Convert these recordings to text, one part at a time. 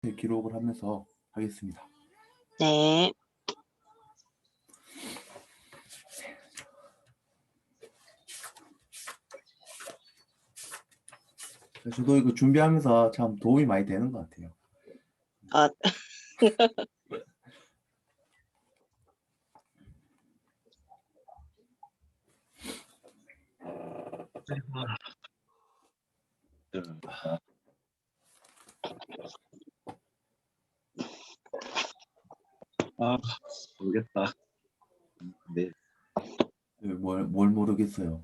기록을 하면서 하겠습니다. 네. 저도 이거 준비하면서 참 도움이 많이 되는 것 같아요. 아, 모르겠다. 네, 뭘 모르겠어요.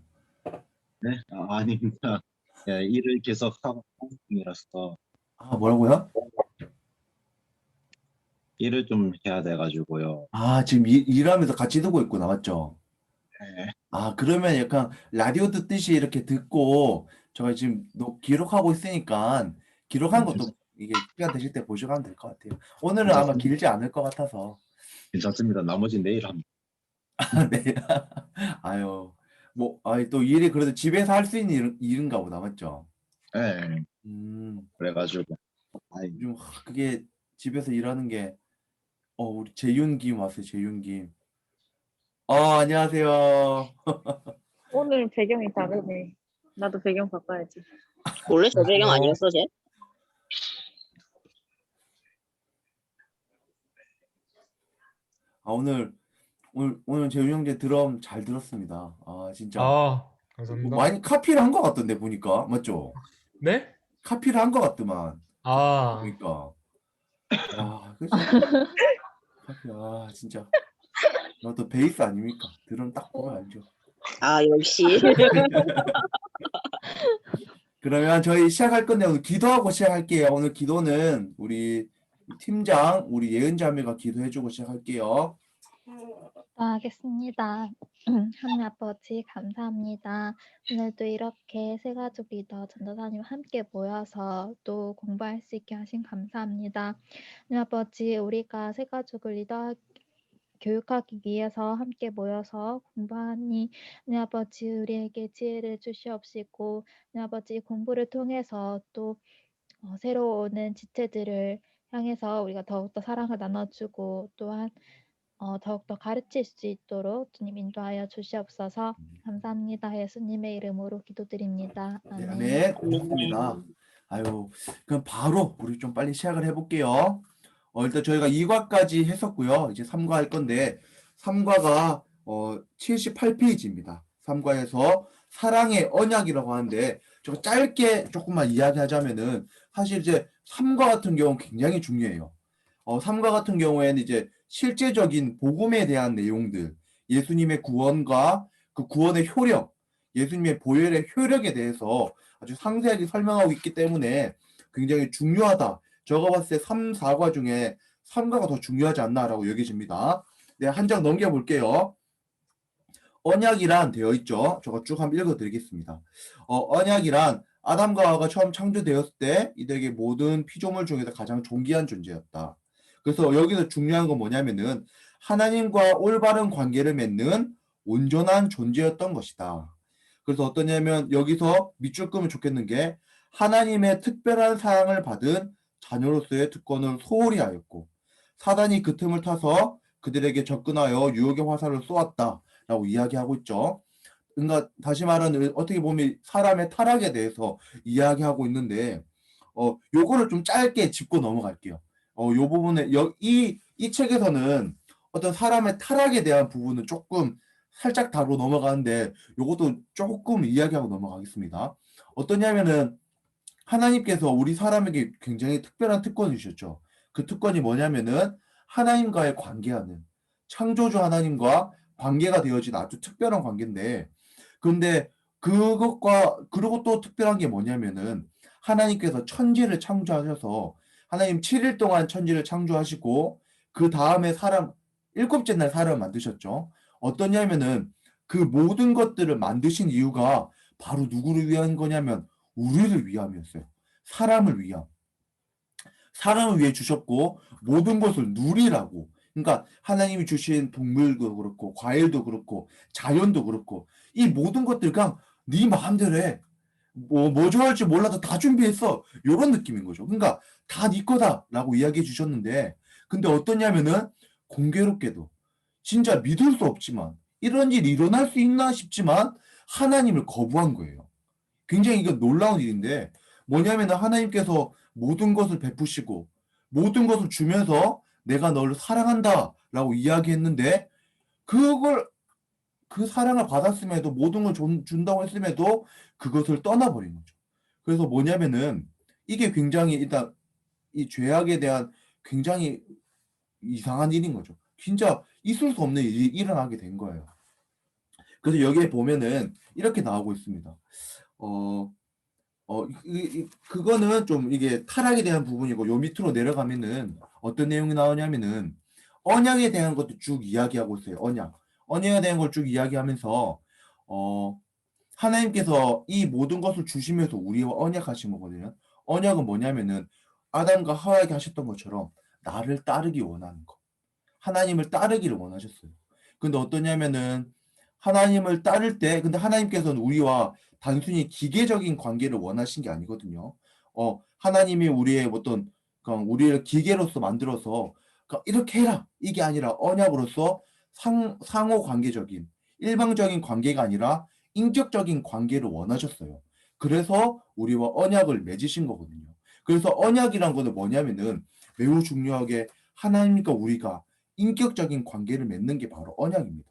네? 아닙니다. 예, 일을 계속 하고 있는 중이라서 아, 뭐라고요? 일을 좀 해야 돼가지고요. 아, 지금 일하면서 같이 듣고 있구나, 맞죠? 네, 아, 그러면 약간 라디오 듣듯이 이렇게 듣고 제가 지금 기록하고 있으니까 기록한 것도 이게 시간 되실 때 보시고 하면 될 것 같아요. 오늘은 아마 괜찮습니다. 길지 않을 것 같아서. 괜찮습니다. 나머지 내일 합니다. 네. 아유, 또 일이 그래도 집에서 할 수 있는 일인가 보다, 맞죠? 네, 음, 그래가지고 요즘 그게 집에서 일하는 게, 우리 재윤김 왔어요, 재윤김. 안녕하세요. 오늘 배경이 다르네. 나도 배경 바꿔야지. 원래 저 배경 아니었어, 쟤? 오늘 재윤 형제 드럼 잘 들었습니다. 아, 진짜. 아, 감사합니다. 많이 카피를 한 것 같던데, 보니까. 맞죠? 네? 카피를 한 것 같더만. 아, 보니까. 와, 그죠? 진짜. 이것도 베이스 아닙니까? 드럼 딱 보면 알죠. 아, 역시. 그러면 저희 시작할 건데 오늘 기도하고 시작할게요. 오늘 기도는 우리 팀장, 우리 예은 자매가 기도해주고 시작할게요. 하겠습니다. 하나님 아버지 감사합니다. 오늘도 이렇게 세 가족 리더 전도사님 함께 모여서 또 공부할 수 있게 하신 감사합니다. 하나님 아버지 우리가 세 가족을 리더 교육하기 위해서 함께 모여서 공부하니 하나님 아버지 우리에게 지혜를 주시옵시고 하나님 아버지 공부를 통해서 또 새로 오는 지체들을 향해서 우리가 더욱더 사랑을 나눠주고 또한 더욱더 가르칠 수 있도록 주님 인도하여 주시옵소서. 감사합니다. 예수님의 이름으로 기도드립니다. 네, 아멘. 아멘. 고맙습니다. 아유, 그럼 바로 우리 좀 빨리 시작을 해볼게요. 일단 저희가 2과까지 했었고요. 이제 3과 할 건데 3과가 78페이지입니다. 3과에서 사랑의 언약이라고 하는데 제가 짧게 조금만 이야기하자면은 사실 이제 3과 같은 경우는 굉장히 중요해요. 3과 같은 경우에는 이제 실제적인 복음에 대한 내용들, 예수님의 구원과 그 구원의 효력, 예수님의 보혈의 효력에 대해서 아주 상세하게 설명하고 있기 때문에 굉장히 중요하다. 제가 봤을 때 3, 4과 중에 3과가 더 중요하지 않나라고 여겨집니다. 네, 한 장 넘겨볼게요. 언약이란 되어 있죠. 저거 쭉 한번 읽어드리겠습니다. 언약이란 아담과 하와가 처음 창조되었을 때 이들에게 모든 피조물 중에서 가장 존귀한 존재였다. 그래서 여기서 중요한 건 뭐냐면은 하나님과 올바른 관계를 맺는 온전한 존재였던 것이다. 그래서 어떠냐면 여기서 밑줄 끄면 좋겠는 게 하나님의 특별한 사랑을 받은 자녀로서의 특권을 소홀히 하였고 사단이 그 틈을 타서 그들에게 접근하여 유혹의 화살을 쏘았다라고 이야기하고 있죠. 그러니까 다시 말하면 어떻게 보면 사람의 타락에 대해서 이야기하고 있는데 요거를 좀 짧게 짚고 넘어갈게요. 요 부분에 이 책에서는 어떤 사람의 타락에 대한 부분은 조금 살짝 다루고 넘어가는데 요것도 조금 이야기하고 넘어가겠습니다. 어떠냐면은 하나님께서 우리 사람에게 굉장히 특별한 특권을 주셨죠. 그 특권이 뭐냐면은 하나님과의 관계하는 창조주 하나님과 관계가 되어진 아주 특별한 관계인데 그런데 그리고 또 특별한 게 뭐냐면은 하나님께서 천지를 창조하셔서 하나님 7일 동안 천지를 창조하시고 그 다음에 일곱째 날 사람을 만드셨죠. 어떠냐면은 그 모든 것들을 만드신 이유가 바로 누구를 위한 거냐면 우리를 위함이었어요. 사람을 위함. 사람을 위해 주셨고 모든 것을 누리라고. 그러니까 하나님이 주신 동물도 그렇고 과일도 그렇고 자연도 그렇고 이 모든 것들 그냥 네 마음대로 해. 뭐 좋아할지 몰라도 다 준비했어. 요런 느낌인 거죠. 그러니까 다 네 거다라고 이야기해 주셨는데 근데 어떠냐면은 공교롭게도 진짜 믿을 수 없지만 이런 일이 일어날 수 있나 싶지만 하나님을 거부한 거예요. 굉장히 이건 놀라운 일인데 뭐냐면은 하나님께서 모든 것을 베푸시고 모든 것을 주면서 내가 너를 사랑한다라고 이야기했는데 그걸 그 사랑을 받았음에도 모든 걸 준다고 했음에도 그것을 떠나버린 거죠. 그래서 뭐냐면은 이게 굉장히 일단 이 죄악에 대한 굉장히 이상한 일인 거죠. 진짜 있을 수 없는 일이 일어나게 된 거예요. 그래서 여기에 보면은 이렇게 나오고 있습니다. 그거는 좀 이게 타락에 대한 부분이고 요 밑으로 내려가면은 어떤 내용이 나오냐면은 언약에 대한 것도 쭉 이야기하고 있어요. 언약에 대한 걸 쭉 이야기하면서 하나님께서 이 모든 것을 주시면서 우리와 언약하신 거거든요. 언약은 뭐냐면은 아담과 하와에게 하셨던 것처럼 나를 따르기 원하는 거. 하나님을 따르기를 원하셨어요. 근데 어떠냐면은 하나님을 따를 때 근데 하나님께서는 우리와 단순히 기계적인 관계를 원하신 게 아니거든요. 하나님이 우리의 어떤 그러니까 우리를 기계로서 만들어서 그러니까 이렇게 해라 이게 아니라 언약으로서 상호 관계적인 일방적인 관계가 아니라 인격적인 관계를 원하셨어요. 그래서 우리와 언약을 맺으신 거거든요. 그래서 언약이란 거는 뭐냐면은 매우 중요하게 하나님과 우리가 인격적인 관계를 맺는 게 바로 언약입니다.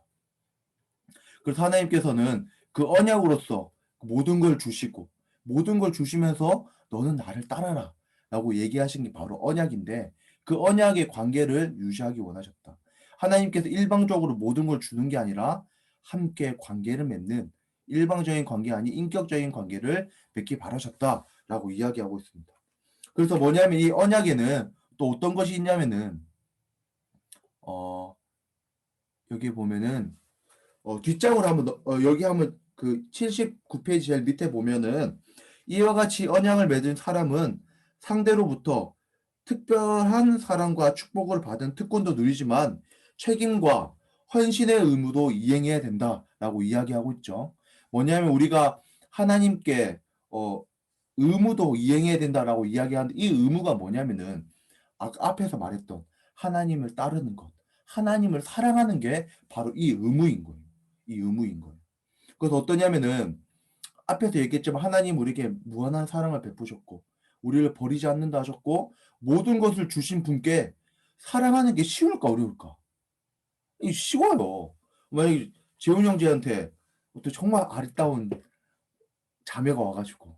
그래서 하나님께서는 그 언약으로서 모든 걸 주시고 모든 걸 주시면서 너는 나를 따라라 라고 얘기하신 게 바로 언약인데 그 언약의 관계를 유지하기 원하셨다. 하나님께서 일방적으로 모든 걸 주는 게 아니라 함께 관계를 맺는 일방적인 관계 아닌 인격적인 관계를 맺기 바라셨다라고 이야기하고 있습니다. 그래서 뭐냐면 이 언약에는 또 어떤 것이 있냐면은 여기 보면은 뒷장으로 한번 여기 한번 그 79페이지 제일 밑에 보면은 이와 같이 언약을 맺은 사람은 상대로부터 특별한 사랑과 축복을 받은 특권도 누리지만 책임과 헌신의 의무도 이행해야 된다라고 이야기하고 있죠. 뭐냐면 우리가 하나님께 의무도 이행해야 된다라고 이야기하는데 이 의무가 뭐냐면은 아까 앞에서 말했던 하나님을 따르는 것, 하나님을 사랑하는 게 바로 이 의무인 거예요. 이 의무인 거예요. 그래서 어떠냐면은 앞에서 얘기했지만 하나님 우리에게 무한한 사랑을 베푸셨고 우리를 버리지 않는다 하셨고 모든 것을 주신 분께 사랑하는 게 쉬울까 어려울까? 이 쉬워요. 만약 재훈 형제한테 어떤 정말 아리따운 자매가 와가지고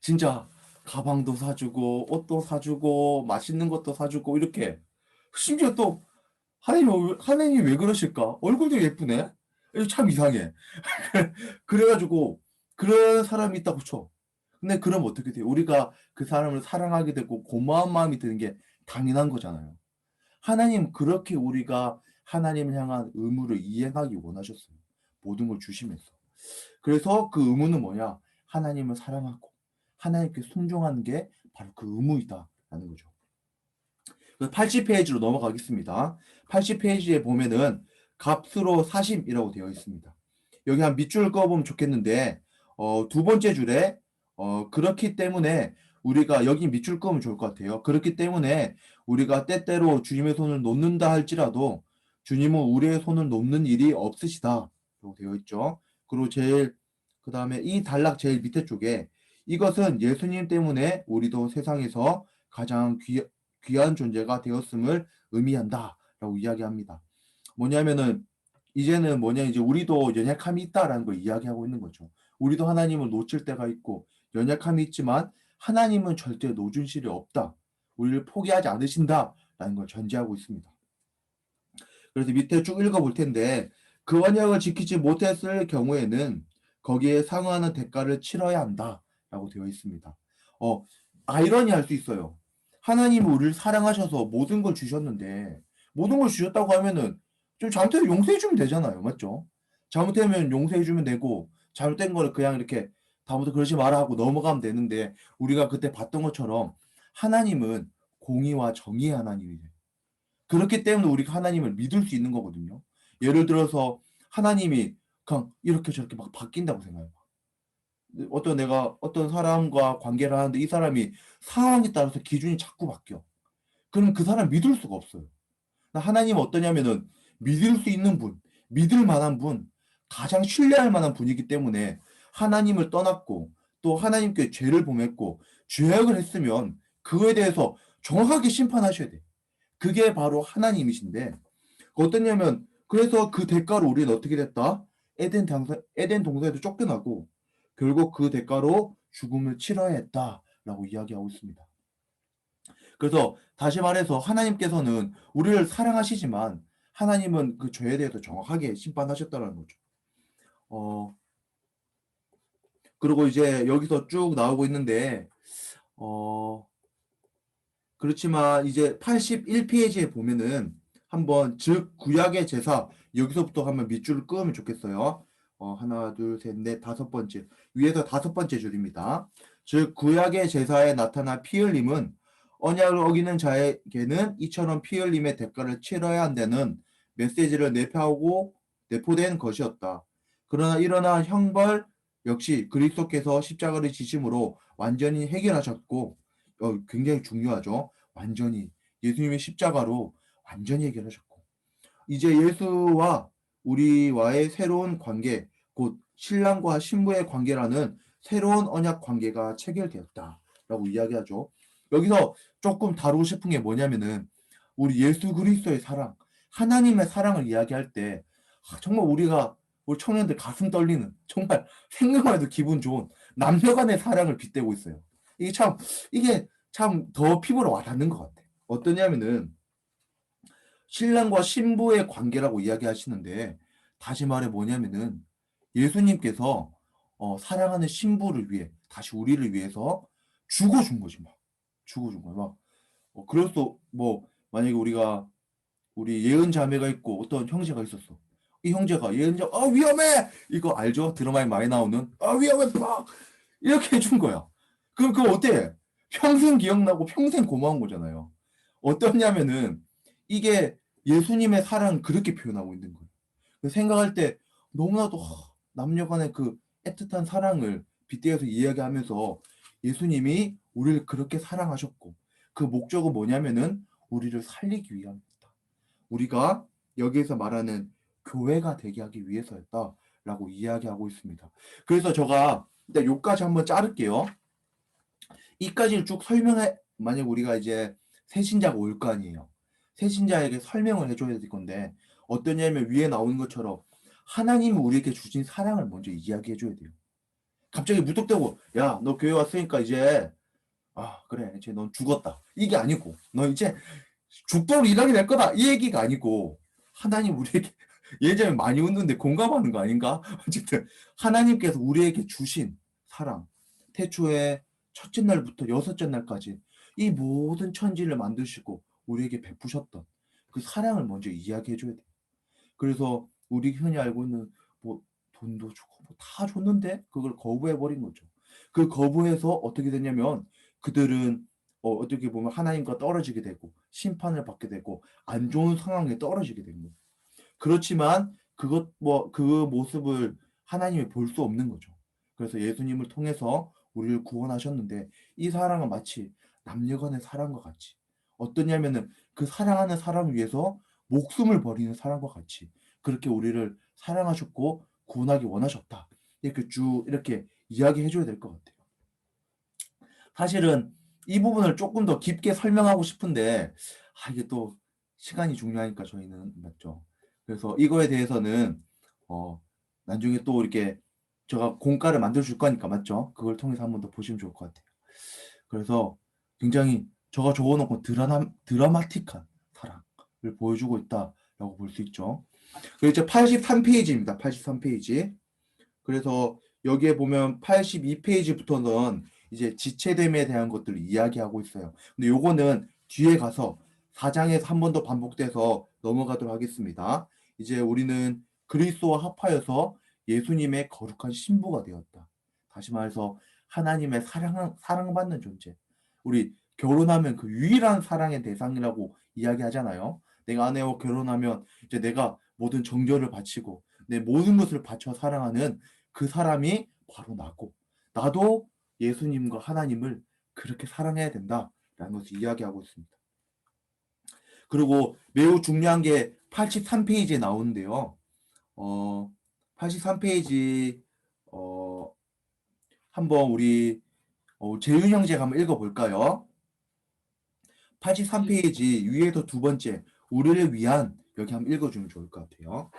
진짜 가방도 사주고 옷도 사주고 맛있는 것도 사주고 이렇게 심지어 또 하나님이 왜 그러실까? 얼굴도 예쁘네. 이거 참 이상해. 그래가지고 그런 사람이 있다고 쳐. 근데 그럼 어떻게 돼요? 우리가 그 사람을 사랑하게 되고 고마운 마음이 드는 게 당연한 거잖아요. 하나님 그렇게 우리가 하나님을 향한 의무를 이행하기 원하셨어요. 모든 걸 주시면서. 그래서 그 의무는 뭐냐? 하나님을 사랑하고 하나님께 순종하는 게 바로 그 의무이다라는 거죠. 80페이지로 넘어가겠습니다. 80페이지에 보면은 값으로 사심이라고 되어 있습니다. 여기 한 밑줄 그어보면 좋겠는데 두 번째 줄에 그렇기 때문에 우리가 여기 밑줄 그으면 좋을 것 같아요. 그렇기 때문에 우리가 때때로 주님의 손을 놓는다 할지라도 주님은 우리의 손을 놓는 일이 없으시다 라고 되어 있죠. 그리고 그 다음에 이 단락 제일 밑에 쪽에 이것은 예수님 때문에 우리도 세상에서 가장 귀한 존재가 되었음을 의미한다 라고 이야기합니다. 뭐냐면은 이제는 이제 우리도 연약함이 있다라는 걸 이야기하고 있는 거죠. 우리도 하나님을 놓칠 때가 있고 연약함이 있지만 하나님은 절대 놓준 실이 없다. 우리를 포기하지 않으신다라는 걸 전제하고 있습니다. 그래서 밑에 쭉 읽어볼 텐데 그 언약을 지키지 못했을 경우에는 거기에 상응하는 대가를 치러야 한다라고 되어 있습니다. 아이러니할 수 있어요. 하나님은 우리를 사랑하셔서 모든 걸 주셨는데 모든 걸 주셨다고 하면은 좀 잘못해서 용서해주면 되잖아요. 맞죠? 잘못되면 용서해주면 되고 잘못된 거를 그냥 이렇게 다음부터 그러지 마라 하고 넘어가면 되는데 우리가 그때 봤던 것처럼 하나님은 공의와 정의의 하나님이에요. 그렇기 때문에 우리가 하나님을 믿을 수 있는 거거든요. 예를 들어서 하나님이 그냥 이렇게 저렇게 막 바뀐다고 생각해봐. 내가 어떤 사람과 관계를 하는데 이 사람이 상황에 따라서 기준이 자꾸 바뀌어. 그럼 그 사람 믿을 수가 없어요. 하나님은 어떠냐면은 믿을 수 있는 분, 믿을 만한 분, 가장 신뢰할 만한 분이기 때문에 하나님을 떠났고 또 하나님께 죄를 범했고 죄악을 했으면 그거에 대해서 정확하게 심판하셔야 돼. 그게 바로 하나님이신데 어떠냐면 그래서 그 대가로 우리는 어떻게 됐다? 에덴 동산에도 쫓겨나고 결국 그 대가로 죽음을 치러야 했다라고 이야기하고 있습니다. 그래서 다시 말해서 하나님께서는 우리를 사랑하시지만 하나님은 그 죄에 대해서 정확하게 심판하셨다는 거죠. 그리고 이제 여기서 쭉 나오고 있는데 그렇지만 이제 81페이지에 보면은 한번 즉 구약의 제사 여기서부터 한번 밑줄을 그으면 좋겠어요. 하나, 둘, 셋, 넷, 다섯 번째 위에서 다섯 번째 줄입니다. 즉 구약의 제사에 나타난 피 흘림은 언약을 어기는 자에게는 이처럼 피 흘림의 대가를 치러야 한다는 메시지를 내포된 것이었다. 그러나 일어난 형벌 역시 그리스도께서 십자가를 지심으로 완전히 해결하셨고 굉장히 중요하죠. 완전히 예수님의 십자가로 완전히 해결하셨고 이제 예수와 우리와의 새로운 관계 곧 신랑과 신부의 관계라는 새로운 언약 관계가 체결되었다라고 이야기하죠. 여기서 조금 다루고 싶은 게 뭐냐면은 우리 예수 그리스도의 사랑, 하나님의 사랑을 이야기할 때 정말 우리 청년들 가슴 떨리는 정말 생각만 해도 기분 좋은 남녀간의 사랑을 빗대고 있어요. 이게 참 더 피부로 와닿는 것 같아. 어떠냐면은 신랑과 신부의 관계라고 이야기하시는데 다시 말해 뭐냐면은 예수님께서 사랑하는 신부를 위해 다시 우리를 위해서 죽어준 거지 막 죽어준 거야 막 그래서 뭐 만약에 우리 예은 자매가 있고 어떤 형제가 있었어. 이 형제가 예은자 위험해 이거 알죠? 드라마에 많이 나오는 위험해 막 이렇게 해준 거야. 그럼 그거 어때? 평생 기억나고 평생 고마운 거잖아요. 어떠냐면은 이게 예수님의 사랑을 그렇게 표현하고 있는 거예요. 생각할 때 너무나도 남녀간의 그 애틋한 사랑을 빗대어서 이야기하면서 예수님이 우리를 그렇게 사랑하셨고 그 목적은 뭐냐면은 우리를 살리기 위함이다. 우리가 여기에서 말하는 교회가 되게 하기 위해서였다라고 이야기하고 있습니다. 그래서 제가 일단 요까지 한번 자를게요. 이까지를 쭉 만약 우리가 이제 새신자가 올 거 아니에요. 새신자에게 설명을 해줘야 될 건데 어떠냐면 위에 나오는 것처럼 하나님이 우리에게 주신 사랑을 먼저 이야기해줘야 돼요. 갑자기 무턱대고 야, 너 교회 왔으니까 이제 그래 이제 넌 죽었다. 이게 아니고 너 이제 죽도록 일하게 될 거다. 이 얘기가 아니고 하나님 우리에게 예전에 많이 웃는데 공감하는 거 아닌가? 어쨌든 하나님께서 우리에게 주신 사랑 태초에 첫째 날부터 여섯째 날까지 이 모든 천지를 만드시고 우리에게 베푸셨던 그 사랑을 먼저 이야기해줘야 돼요. 그래서 우리 흔히 알고 있는 뭐 돈도 주고 뭐 다 줬는데 그걸 거부해버린 거죠. 그 거부해서 어떻게 됐냐면 그들은 어떻게 보면 하나님과 떨어지게 되고 심판을 받게 되고 안 좋은 상황에 떨어지게 된 거예요. 그렇지만 그 모습을 하나님이 볼 수 없는 거죠. 그래서 예수님을 통해서 우리를 구원하셨는데 이 사랑은 마치 남녀간의 사랑과 같이 어떠냐면은 그 사랑하는 사람을 위해서 목숨을 버리는 사랑과 같이 그렇게 우리를 사랑하셨고 구원하기 원하셨다. 이렇게 쭉 이렇게 이야기해 줘야 될 것 같아요. 사실은 이 부분을 조금 더 깊게 설명하고 싶은데 이게 또 시간이 중요하니까 저희는 맞죠. 그래서 이거에 대해서는 나중에 또 이렇게 제가 공과를 만들어 줄 거니까 맞죠? 그걸 통해서 한번 더 보시면 좋을 것 같아요. 그래서 굉장히 제가 적어놓고 드라마틱한 사랑을 보여주고 있다라고 볼 수 있죠. 그리고 이제 83페이지입니다. 83페이지. 그래서 여기에 보면 82페이지부터는 이제 지체됨에 대한 것들을 이야기하고 있어요. 근데 요거는 뒤에 가서 4장에서 한 번 더 반복돼서 넘어가도록 하겠습니다. 이제 우리는 그리스도와 합하여서 예수님의 거룩한 신부가 되었다. 다시 말해서 하나님의 사랑받는 존재. 우리 결혼하면 그 유일한 사랑의 대상이라고 이야기하잖아요. 내가 아내와 결혼하면 이제 내가 모든 정절을 바치고 내 모든 것을 바쳐 사랑하는 그 사람이 바로 나고 나도 예수님과 하나님을 그렇게 사랑해야 된다라는 것을 이야기하고 있습니다. 그리고 매우 중요한 게 83페이지에 나오는데요. 83페이지 한번 우리 재윤 형제가 한번 읽어볼까요? 83페이지 위에서 두 번째 우리를 위한 여기 한번 읽어주면 좋을 것 같아요.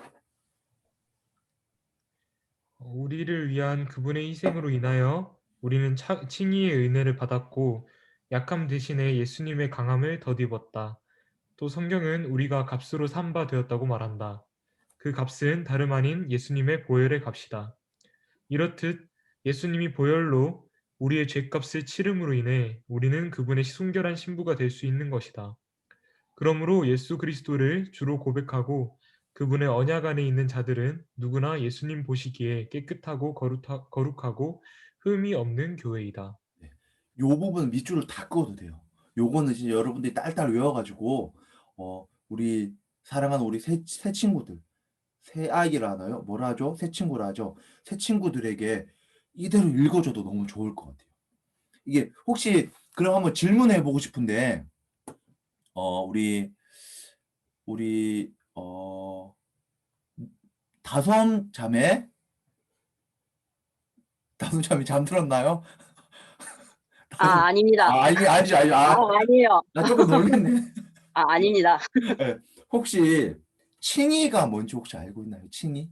우리를 위한 그분의 희생으로 인하여 우리는 칭의의 은혜를 받았고 약함 대신에 예수님의 강함을 덧입었다. 또 성경은 우리가 값으로 산 바 되었다고 말한다. 그 값은 다름 아닌 예수님의 보혈의 값이다. 이렇듯 예수님이 보혈로 우리의 죄값을 치름으로 인해 우리는 그분의 순결한 신부가 될 수 있는 것이다. 그러므로 예수 그리스도를 주로 고백하고 그분의 언약 안에 있는 자들은 누구나 예수님 보시기에 깨끗하고 거룩하고 흠이 없는 교회이다. 요 부분 밑줄을 다 그어도 돼요. 요거는 진짜 여러분들이 딸딸 외워가지고 우리 사랑하는 우리 새 친구들, 새 아이라 하나요? 뭐라 하죠? 새 친구라 하죠. 새 친구들에게 이대로 읽어줘도 너무 좋을 것 같아요. 이게 혹시 그럼 한번 질문해 보고 싶은데 우리 다솜 자매 잠들었나요? 아닙니다. 아니죠. 아니에요. 나 조금 놀랬네. 아닙니다. 네, 혹시 칭의가 뭔지 혹시 알고 있나요? 칭의?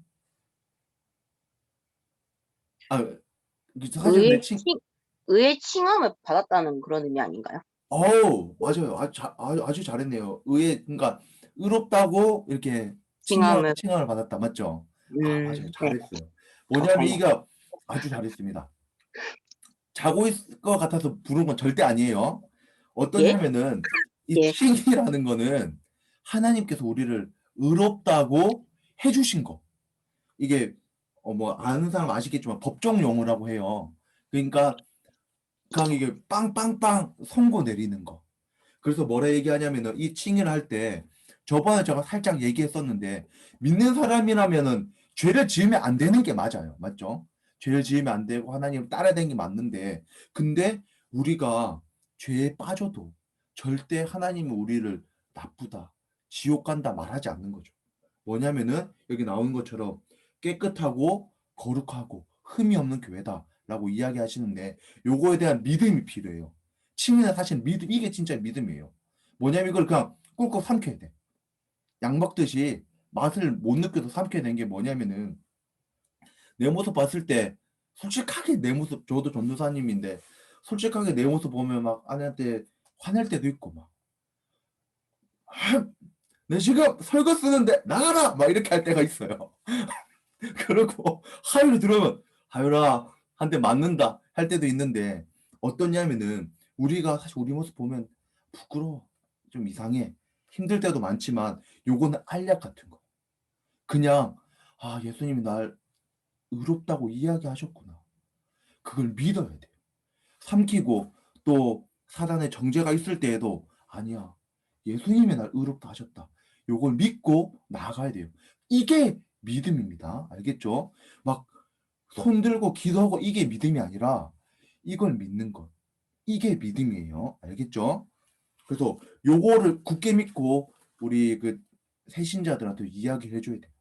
사실 근데 의의 칭함을 받았다는 그런 의미 아닌가요? 맞아요. 아주 잘했네요. 그러니까 의롭다고 이렇게 칭함을. 칭함을 받았다. 맞죠? 맞아요. 네. 잘했어요. 뭐냐면 이게 아주 잘했습니다. 자고 있을 것 같아서 부른 건 절대 아니에요. 어떠냐면은 이 예. 칭이라는 거는 하나님께서 우리를 의롭다고 해주신 거. 이게 뭐 아는 사람 아시겠지만 법정 용어라고 해요. 그러니까 그냥 이게 빵빵빵 선고 내리는 거. 그래서 뭐라 얘기하냐면은 이 칭의를 할 때 저번에 제가 살짝 얘기했었는데 믿는 사람이라면은 죄를 지으면 안 되는 게 맞아요. 맞죠? 죄를 지으면 안 되고 하나님을 따라야 되는 게 맞는데 근데 우리가 죄에 빠져도 절대 하나님은 우리를 나쁘다, 지옥 간다 말하지 않는 거죠. 뭐냐면은 여기 나오는 것처럼 깨끗하고 거룩하고 흠이 없는 교회다라고 이야기하시는데 요거에 대한 믿음이 필요해요. 칭의는 사실 믿음, 이게 진짜 믿음이에요. 뭐냐면 이걸 그냥 꿀꺽 삼켜야 돼. 약 먹듯이 맛을 못 느껴도 삼켜야 되는 게 뭐냐면은 내 모습 봤을 때 솔직하게 내 모습, 저도 전도사님인데 솔직하게 내 모습 보면 막 아내한테 화낼 때도 있고 막 내 지금 설거 쓰는데 나가라! 막 이렇게 할 때가 있어요. 그리고 하율을 들으면 하율아 한 대 맞는다 할 때도 있는데 어떠냐면은 우리가 사실 우리 모습 보면 부끄러워, 좀 이상해, 힘들 때도 많지만 요거는 알약 같은 거. 그냥 예수님이 날 의롭다고 이야기하셨구나. 그걸 믿어야 돼요. 삼키고 또 사단의 정죄가 있을 때에도 아니야, 예수님이 날 의롭다 하셨다. 요걸 믿고 나아가야 돼요. 이게 믿음입니다. 알겠죠? 막 손들고 기도하고 이게 믿음이 아니라 이걸 믿는 것. 이게 믿음이에요. 알겠죠? 그래서 요거를 굳게 믿고 우리 그 새신자들한테 이야기를 해줘야 돼요.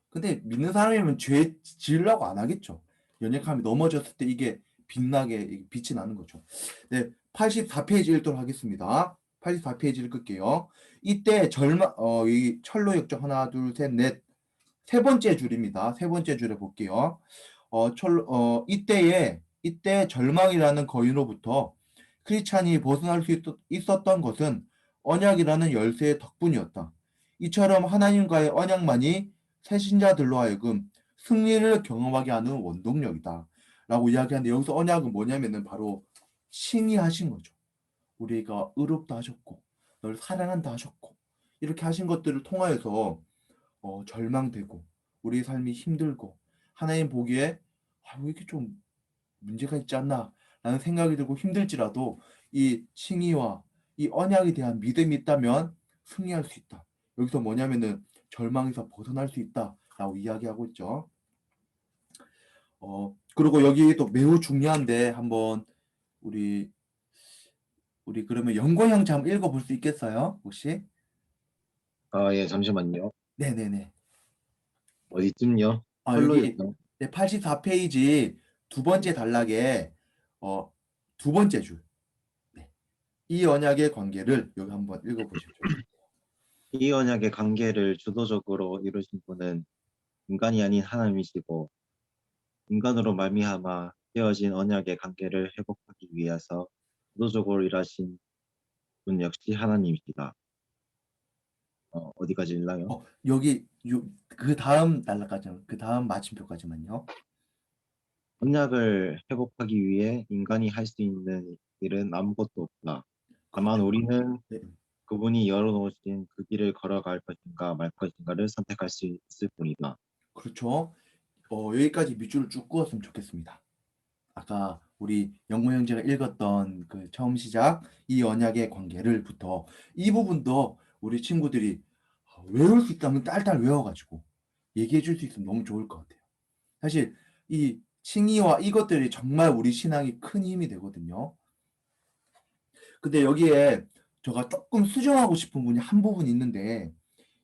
근데 믿는 사람이면 죄 지으려고 안 하겠죠. 연약함이 넘어졌을 때 이게 빛나게 빛이 나는 거죠. 네, 84페이지 읽도록 하겠습니다. 84페이지 읽을게요. 이때 이 철로 역정 하나, 둘, 셋, 넷. 세 번째 줄입니다. 세 번째 줄에 볼게요. 이때 절망이라는 거인으로부터 크리스찬이 벗어날 수 있었던 것은 언약이라는 열쇠의 덕분이었다. 이처럼 하나님과의 언약만이 새신자들로 하여금 승리를 경험하게 하는 원동력이다. 라고 이야기하는데 여기서 언약은 뭐냐면은 바로 칭의하신 거죠. 우리가 의롭다 하셨고 널 사랑한다 하셨고 이렇게 하신 것들을 통하여서 절망되고 우리 삶이 힘들고 하나님 보기에 왜 이렇게 좀 문제가 있지 않나 라는 생각이 들고 힘들지라도 이 칭의와 이 언약에 대한 믿음이 있다면 승리할 수 있다. 여기서 뭐냐면은 절망에서 벗어날 수 있다라고 이야기하고 있죠. 그리고 여기 또 매우 중요한데 한번 우리 그러면 영거 형제 한번 읽어볼 수 있겠어요? 혹시? 예, 잠시만요. 네네네. 어디쯤요? 여기 컬러였죠? 84페이지 두 번째 단락에 두 번째 줄. 네. 이 언약의 관계를 여기 한번 읽어보십시오. 이 언약의 관계를 주도적으로 이루신 분은 인간이 아닌 하나님이시고 인간으로 말미암아 되어진 언약의 관계를 회복하기 위해서 주도적으로 일하신 분 역시 하나님이시다. 어디까지 읽나요? 여기 그 다음 단락까지만, 그 다음 마침표까지만요. 언약을 회복하기 위해 인간이 할 수 있는 일은 아무것도 없다. 다만 우리는 네. 그분이 열어놓으신 그 길을 걸어갈 것인가 말 것인가를 선택할 수 있을 뿐이다. 그렇죠. 여기까지 밑줄을 쭉 그었으면 좋겠습니다. 아까 우리 영모 형제가 읽었던 그 처음 시작 이 언약의 관계를부터 이 부분도 우리 친구들이 외울 수 있다면 딸딸 외워가지고 얘기해 줄 수 있으면 너무 좋을 것 같아요. 사실 이 칭의와 이것들이 정말 우리 신앙이 큰 힘이 되거든요. 근데 여기에 제가 조금 수정하고 싶은 부분이 한 부분 있는데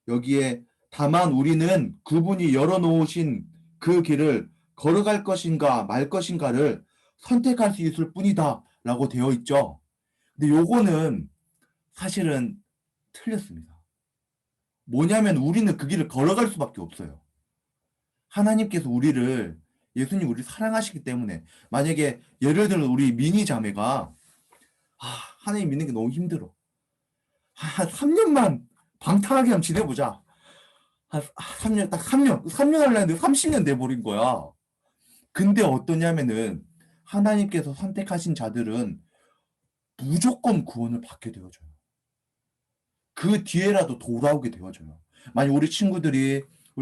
여기에 다만 우리는 그분이 열어놓으신 그 길을 걸어갈 것인가 말 것인가를 선택할 수 있을 뿐이다 라고 되어 있죠. 근데 요거는 사실은 틀렸습니다. 뭐냐면 우리는 그 길을 걸어갈 수밖에 없어요. 하나님께서 예수님 우리 사랑하시기 때문에 만약에 예를 들어 우리 미니 자매가 하나님 믿는 게 너무 힘들어. 한 3년만 방탕하게 한번 지내보자. 한 3년, 딱 3년 하려 했는데 30년 돼버린 거야. 근데 어떠냐면은 하나님께서 선택하신 자들은 무조건 구원을 받게 되어져요. 그 뒤에라도 돌아오게 되어져요. 만약 우리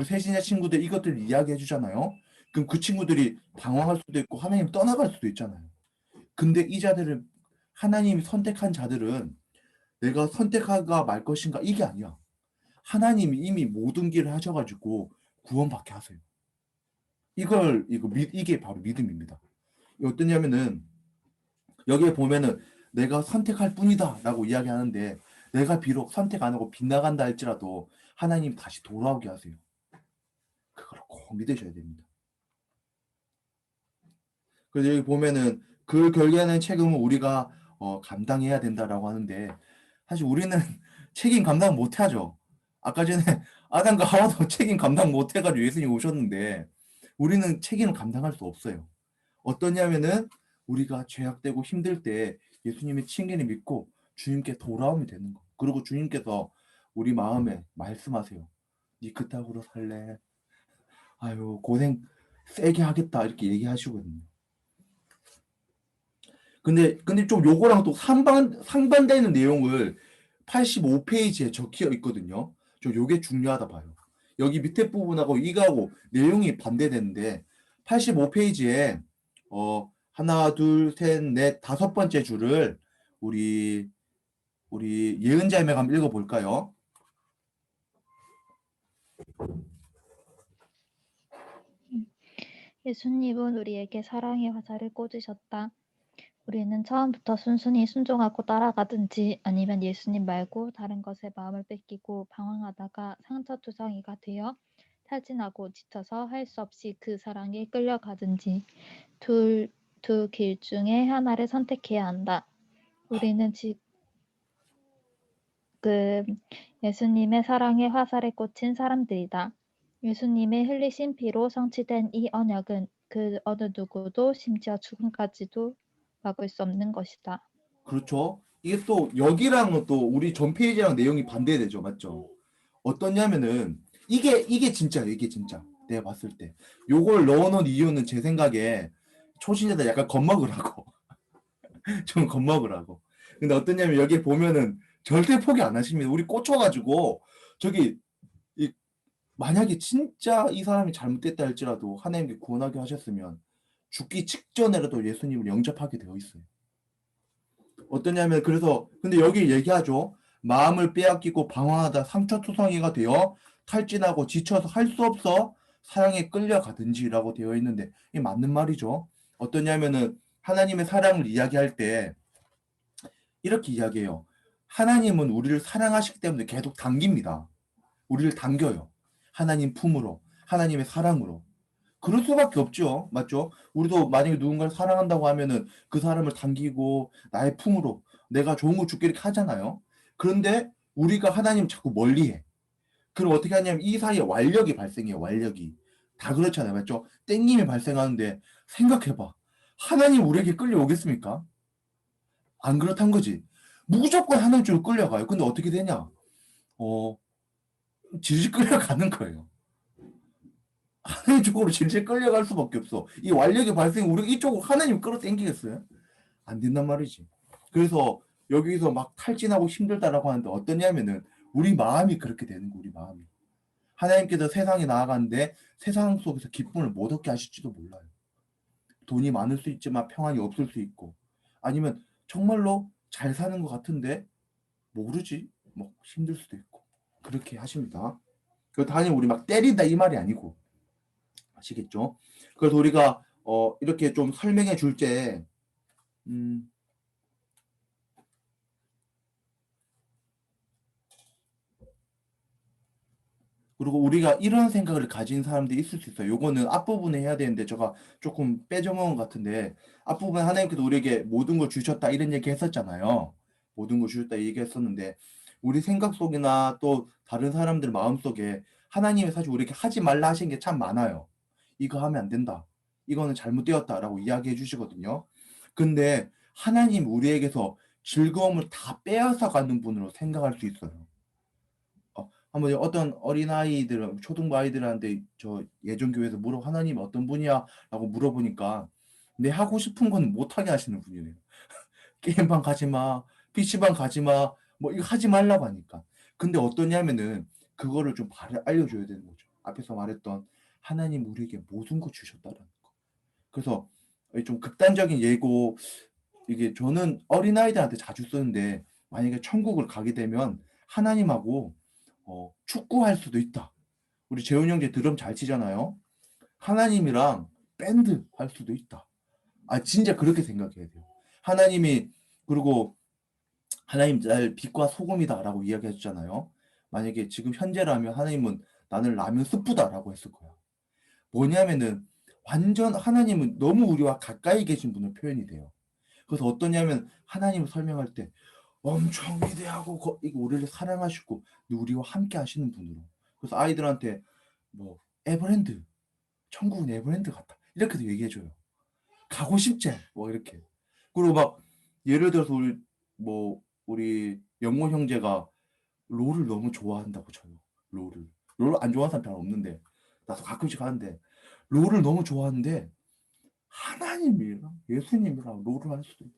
세신자 친구들이 이것들을 이야기해 주잖아요. 그럼 그 친구들이 방황할 수도 있고 하나님 떠나갈 수도 있잖아요. 근데 이 자들을 하나님이 선택한 자들은 내가 선택할까 말 것인가 이게 아니야. 하나님이 이미 모든 길을 하셔가지고 구원받게 하세요. 이게 바로 믿음입니다. 어떠냐면은 여기에 보면은 내가 선택할 뿐이다 라고 이야기하는데 내가 비록 선택 안 하고 빗나간다 할지라도 하나님 다시 돌아오게 하세요. 그걸 꼭 믿으셔야 됩니다. 그래서 여기 보면은 그 결계하는 책임은 우리가 감당해야 된다라고 하는데 사실 우리는 책임 감당 못 하죠. 아까 전에 아담과 하와도 책임 감당 못 해가지고 예수님 오셨는데 우리는 책임을 감당할 수 없어요. 어떠냐면은 우리가 죄악되고 힘들 때 예수님의 칭의를 믿고 주님께 돌아오면 되는 거. 그리고 주님께서 우리 마음에 말씀하세요. 네 그따구로 살래? 아유 고생 세게 하겠다 이렇게 얘기하시거든요. 근데 좀 요거랑 또 상반되는 내용을 85페이지에 적혀 있거든요. 저 요게 중요하다 봐요. 여기 밑에 부분하고 이거하고 내용이 반대되는데 85페이지에 하나, 둘, 셋, 넷, 다섯 번째 줄을 우리 예은자매가 한번 읽어볼까요? 예수님은 우리에게 사랑의 화살을 꽂으셨다. 우리는 처음부터 순순히 순종하고 따라가든지 아니면 예수님 말고 다른 것에 마음을 뺏기고 방황하다가 상처투성이가 되어 탈진하고 지쳐서 할 수 없이 그 사랑에 끌려가든지 두 길 중에 하나를 선택해야 한다. 우리는 지금 예수님의 사랑의 화살에 꽂힌 사람들이다. 예수님의 흘리신 피로 성취된 이 언약은 그 어느 누구도 심지어 죽음까지도 막을 수 없는 것이다. 그렇죠. 이게 또 여기랑은 또 우리 전 페이지랑 내용이 반대되죠. 맞죠? 어떠냐면은 이게 진짜예요. 이게 진짜. 내가 봤을 때. 요걸 넣어놓은 이유는 제 생각에 초신자들 약간 겁먹으라고. 좀 겁먹으라고. 근데 어떠냐면 여기 보면은 절대 포기 안 하십니다. 우리 꽂혀가지고 저기 만약에 진짜 이 사람이 잘못됐다 할지라도 하나님께 구원하게 하셨으면 죽기 직전에라도 예수님을 영접하게 되어 있어요. 어떠냐면 그래서 근데 여기 얘기하죠. 마음을 빼앗기고 방황하다 상처투성이가 되어 탈진하고 지쳐서 할 수 없어 사랑에 끌려가든지라고 되어 있는데 이게 맞는 말이죠. 어떠냐면은 하나님의 사랑을 이야기할 때 이렇게 이야기해요. 하나님은 우리를 사랑하시기 때문에 계속 당깁니다. 우리를 당겨요. 하나님 품으로, 하나님의 사랑으로. 그럴 수밖에 없죠. 맞죠? 우리도 만약에 누군가를 사랑한다고 하면은 그 사람을 당기고 나의 품으로 내가 좋은 거 줄게 이렇게 하잖아요. 그런데 우리가 하나님 자꾸 멀리해. 그럼 어떻게 하냐면 이 사이에 완력이 발생해요. 완력이. 다 그렇잖아요. 맞죠? 땡김이 발생하는데 생각해봐. 하나님 우리에게 끌려오겠습니까? 안 그렇단 거지. 무조건 하나님 쪽으로 끌려가요. 근데 어떻게 되냐? 어, 질질 끌려가는 거예요. 하나님 쪽으로 질질 끌려갈 수밖에 없어. 이 완력의 발생, 우리가 이쪽으로 하나님 끌어당기겠어요? 안 된단 말이지. 그래서 여기서 막 탈진하고 힘들다라고 하는데 어떠냐면은 우리 마음이 그렇게 되는 거, 우리 마음이. 하나님께서 세상에 나아가는데 세상 속에서 기쁨을 못 얻게 하실지도 몰라요. 돈이 많을 수 있지만 평안이 없을 수 있고 아니면 정말로 잘 사는 것 같은데 모르지 뭐 힘들 수도 있고 그렇게 하십니다. 그 단지 우리 막 때린다 이 말이 아니고 아시겠죠? 그래서 우리가 이렇게 좀 설명해 줄때 그리고 우리가 이런 생각을 가진 사람들이 있을 수 있어요. 요거는 앞부분에 해야 되는데 제가 조금 빼줘먹은 것 같은데 앞부분에 하나님께서 우리에게 모든 걸 주셨다 이런 얘기 했었잖아요. 모든 걸 주셨다 얘기했었는데 우리 생각 속이나 또 다른 사람들 마음 속에 하나님이 사실 우리에게 하지 말라 하신 게 참 많아요. 이거 하면 안 된다. 이거는 잘못되었다라고 이야기해 주시거든요. 근데 하나님 우리에게서 즐거움을 다 빼앗아 가는 분으로 생각할 수 있어요. 한번 어떤 어린아이들, 초등부 아이들한테 저 예전교회에서 하나님 어떤 분이야? 라고 물어보니까 내 하고 싶은 건 못하게 하시는 분이래요. 게임방 가지 마, PC방 가지 마, 뭐 이거 하지 말라고 하니까. 근데 어떠냐면은 그거를 좀 알려줘야 되는 거죠. 앞에서 말했던 하나님 우리에게 모든 거 주셨다라는 거. 그래서 좀 극단적인 예고 이게 저는 어린아이들한테 자주 쓰는데 만약에 천국을 가게 되면 하나님하고 축구할 수도 있다. 우리 재훈 형제 드럼 잘 치잖아요. 하나님이랑 밴드 할 수도 있다. 아 진짜 그렇게 생각해야 돼요. 하나님이 그리고 하나님 날 빛과 소금이다라고 이야기했잖아요. 만약에 지금 현재라면 하나님은 나는 라면 스프다라고 했을 거야. 뭐냐면은 완전 하나님은 너무 우리와 가까이 계신 분을 표현이 돼요. 그래서 어떠냐면 하나님을 설명할 때 엄청 위대하고 이거 우리를 사랑하시고 우리와 함께 하시는 분으로. 그래서 아이들한테 뭐 에버랜드, 천국은 에버랜드 같다. 이렇게도 얘기해줘요. 가고 싶지? 뭐 이렇게. 그리고 막 예를 들어서 우리 영호 형제가 롤을 너무 좋아한다고 쳐요. 롤을. 롤 안 좋아하는 사람 잘 없는데 나도 가끔씩 하는데 롤을 너무 좋아하는데 하나님이랑 예수님이랑 롤을 할 수도 있고.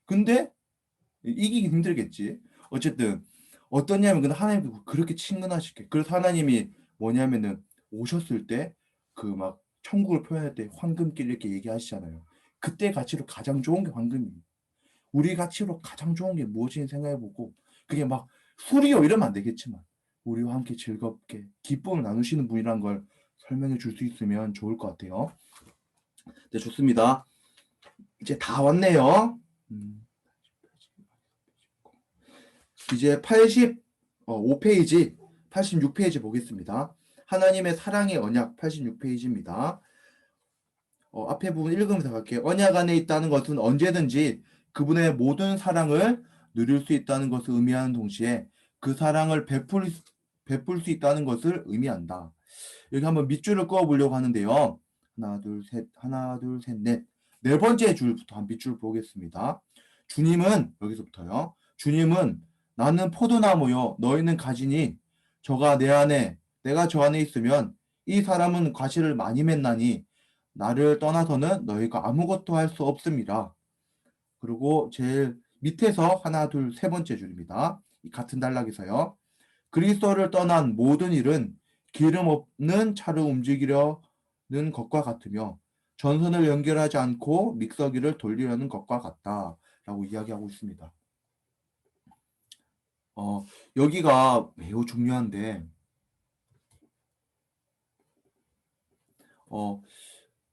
근데 이기기 힘들겠지. 어쨌든 어떠냐면 근데 하나님도 그렇게 친근하시게. 그래서 하나님이 뭐냐면은 오셨을 때 그 막 천국을 표현할 때 황금길 이렇게 얘기하시잖아요. 그때 가치로 가장 좋은 게 황금이에요. 우리 가치로 가장 좋은 게 무엇인지 생각해보고 그게 막 술이요 이러면 안 되겠지만 우리와 함께 즐겁게 기쁨을 나누시는 분이란 걸 설명해 줄 수 있으면 좋을 것 같아요. 네, 좋습니다. 이제 다 왔네요. 이제 85페이지, 86페이지 보겠습니다. 하나님의 사랑의 언약 86페이지입니다. 앞에 부분 읽으면서 갈게요. 언약 안에 있다는 것은 언제든지 그분의 모든 사랑을 누릴 수 있다는 것을 의미하는 동시에 그 사랑을 베풀 수 있다는 것을 의미한다. 여기 한번 밑줄을 그어보려고 하는데요. 하나, 둘, 셋, 넷. 네 번째 줄부터 한 밑줄 보겠습니다. 주님은, 여기서부터요. 주님은 나는 포도나무요. 너희는 가지니 저가 내 안에, 내가 저 안에 있으면 이 사람은 과실을 많이 맺나니 나를 떠나서는 너희가 아무것도 할 수 없습니다. 그리고 제일 밑에서 하나, 둘, 세 번째 줄입니다. 같은 단락에서요. 그리스도를 떠난 모든 일은 기름 없는 차로 움직이려는 것과 같으며 전선을 연결하지 않고 믹서기를 돌리려는 것과 같다라고 이야기하고 있습니다. 여기가 매우 중요한데 어,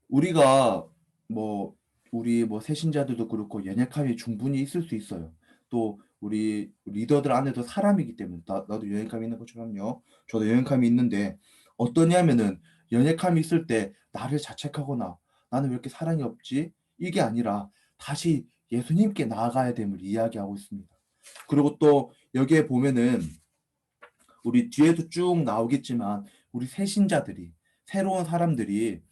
우리가 뭐 우리 뭐 새신자들도 그렇고 연약함이 충분히 있을 수 있어요. 또 우리 리더들 안에도 사람이기 때문에 나도 연약함이 있는 것처럼요. 저도 연약함이 있는데 어떠냐면은 연약함이 있을 때 나를 자책하거나 나는 왜 이렇게 사랑이 없지? 이게 아니라 다시 예수님께 나아가야 됨을 이야기하고 있습니다. 그리고 또 여기에 보면은 우리 뒤에도 쭉 나오겠지만 우리 새신자들이 새로운 사람들이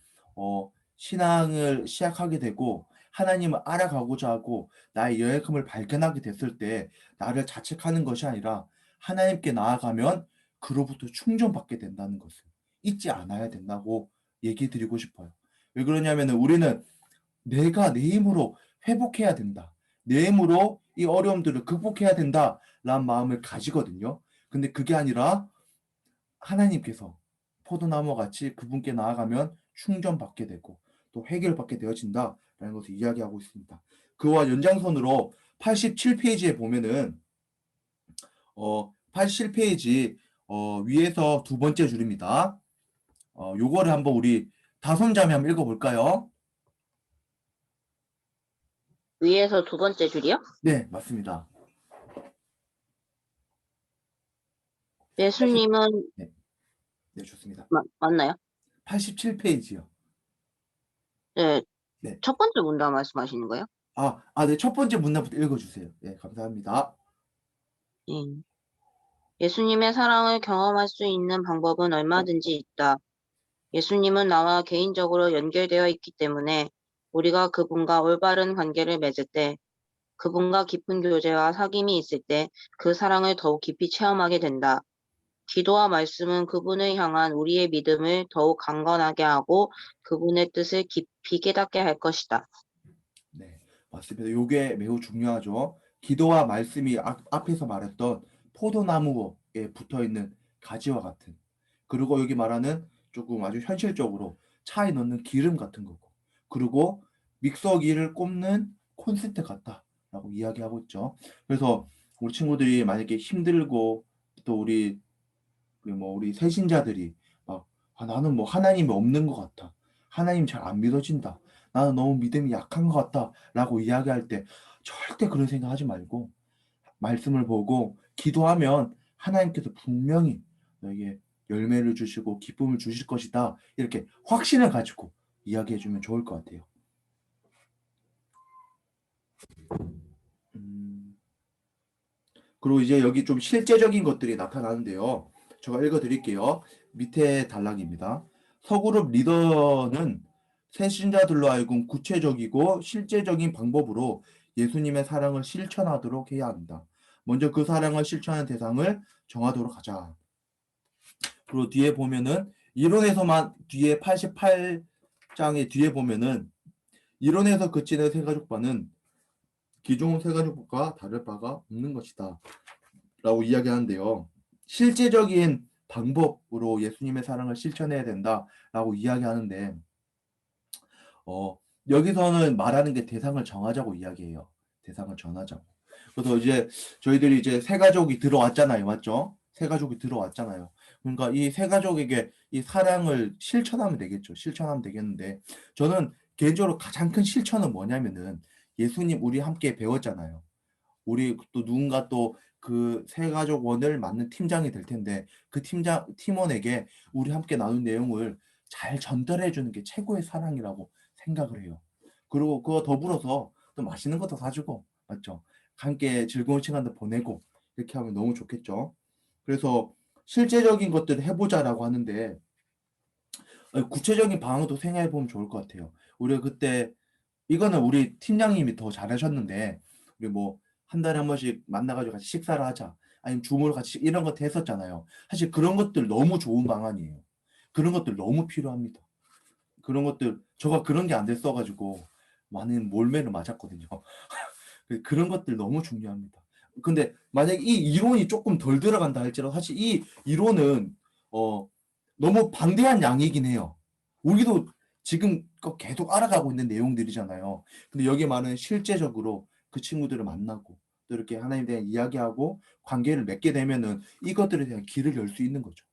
신앙을 시작하게 되고 하나님을 알아가고자 하고 나의 연약함을 발견하게 됐을 때 나를 자책하는 것이 아니라 하나님께 나아가면 그로부터 충전받게 된다는 것을 잊지 않아야 된다고 얘기 드리고 싶어요. 왜 그러냐면 우리는 내가 내 힘으로 회복해야 된다. 내 힘으로 이 어려움들을 극복해야 된다라는 마음을 가지거든요. 근데 그게 아니라 하나님께서 포도나무와 같이 그분께 나아가면 충전받게 되고 또 해결받게 되어진다라는 것을 이야기하고 있습니다. 그와 연장선으로 87페이지에 보면은 87페이지 위에서 두 번째 줄입니다. 요거를 한번 우리 다솜자매 한번 읽어볼까요? 위에서 두 번째 줄이요? 네, 맞습니다. 예수님은 네, 네, 좋습니다. 맞나요? 87페이지요. 네. 네. 첫 번째 문단 말씀하시는 거예요? 네, 첫 번째 문단부터 읽어주세요. 네, 감사합니다. 예. 예수님의 사랑을 경험할 수 있는 방법은 얼마든지 있다. 예수님은 나와 개인적으로 연결되어 있기 때문에 우리가 그분과 올바른 관계를 맺을 때, 그분과 깊은 교제와 사귐이 있을 때 그 사랑을 더욱 깊이 체험하게 된다. 기도와 말씀은 그분을 향한 우리의 믿음을 더욱 강건하게 하고 그분의 뜻을 깊이 깨닫게 할 것이다. 네, 맞습니다. 이게 매우 중요하죠. 기도와 말씀이 앞에서 말했던 포도나무에 붙어 있는 가지와 같은. 그리고 여기 말하는 조금 아주 현실적으로 차에 넣는 기름 같은 거고. 그리고 믹서기를 꼽는 콘센트 같다라고 이야기하고 있죠. 그래서 우리 친구들이 만약에 힘들고 또 우리 새신자들이 막 나는 뭐 하나님이 없는 것 같아. 하나님 잘 안 믿어진다. 나는 너무 믿음이 약한 것 같다라고 이야기할 때 절대 그런 생각하지 말고 말씀을 보고 기도하면 하나님께서 분명히 너에게 열매를 주시고 기쁨을 주실 것이다. 이렇게 확신을 가지고 이야기해 주면 좋을 것 같아요. 그리고 이제 여기 좀 실제적인 것들이 나타나는데요. 제가 읽어 드릴게요. 밑에 단락입니다. 서그룹 리더는 새신자들로 하여금 구체적이고 실제적인 방법으로 예수님의 사랑을 실천하도록 해야 합니다. 먼저 그 사랑을 실천하는 대상을 정하도록 하자. 그리고 뒤에 보면은 이론에서만 뒤에 88장의 뒤에 보면은 이론에서 그치는 세가족과는 기존 세가족과 다를 바가 없는 것이다. 라고 이야기하는데요. 실제적인 방법으로 예수님의 사랑을 실천해야 된다라고 이야기하는데 여기서는 말하는 게 대상을 정하자고 이야기해요. 대상을 정하자고. 그래서 이제 저희들이 이제 새 가족이 들어왔잖아요. 맞죠? 새 가족이 들어왔잖아요. 그러니까 이 새 가족에게 이 사랑을 실천하면 되겠죠. 실천하면 되겠는데 저는 개인적으로 가장 큰 실천은 뭐냐면은 예수님 우리 함께 배웠잖아요. 우리 또 누군가 또 그 새 가족원을 맡는 팀장이 될 텐데 그 팀원에게 우리 함께 나눈 내용을 잘 전달해 주는 게 최고의 사랑이라고 생각을 해요. 그리고 그거 더불어서 또 맛있는 것도 사주고 맞죠? 함께 즐거운 시간도 보내고 이렇게 하면 너무 좋겠죠. 그래서 실제적인 것들을 해보자라고 하는데 구체적인 방안도 생각해 보면 좋을 것 같아요. 우리가 그때 이거는 우리 팀장님이 더 잘하셨는데 우리 뭐 한 달에 한 번씩 만나가지고 같이 식사를 하자. 아니면 줌으로 같이 이런 것도 했었잖아요. 사실 그런 것들 너무 좋은 방안이에요. 그런 것들 너무 필요합니다. 그런 것들 저가 그런 게 안 됐어가지고 많은 몰매를 맞았거든요. 그런 것들 너무 중요합니다. 근데 만약 이 이론이 조금 덜 들어간다 할지라도 사실 이 이론은 너무 방대한 양이긴 해요. 우리도 지금 계속 알아가고 있는 내용들이잖아요. 근데 여기 말은 실제적으로 그 친구들을 만나고 또 이렇게 하나님에 대한 이야기하고 관계를 맺게 되면은 이것들에 대한 길을 열 수 있는 거죠.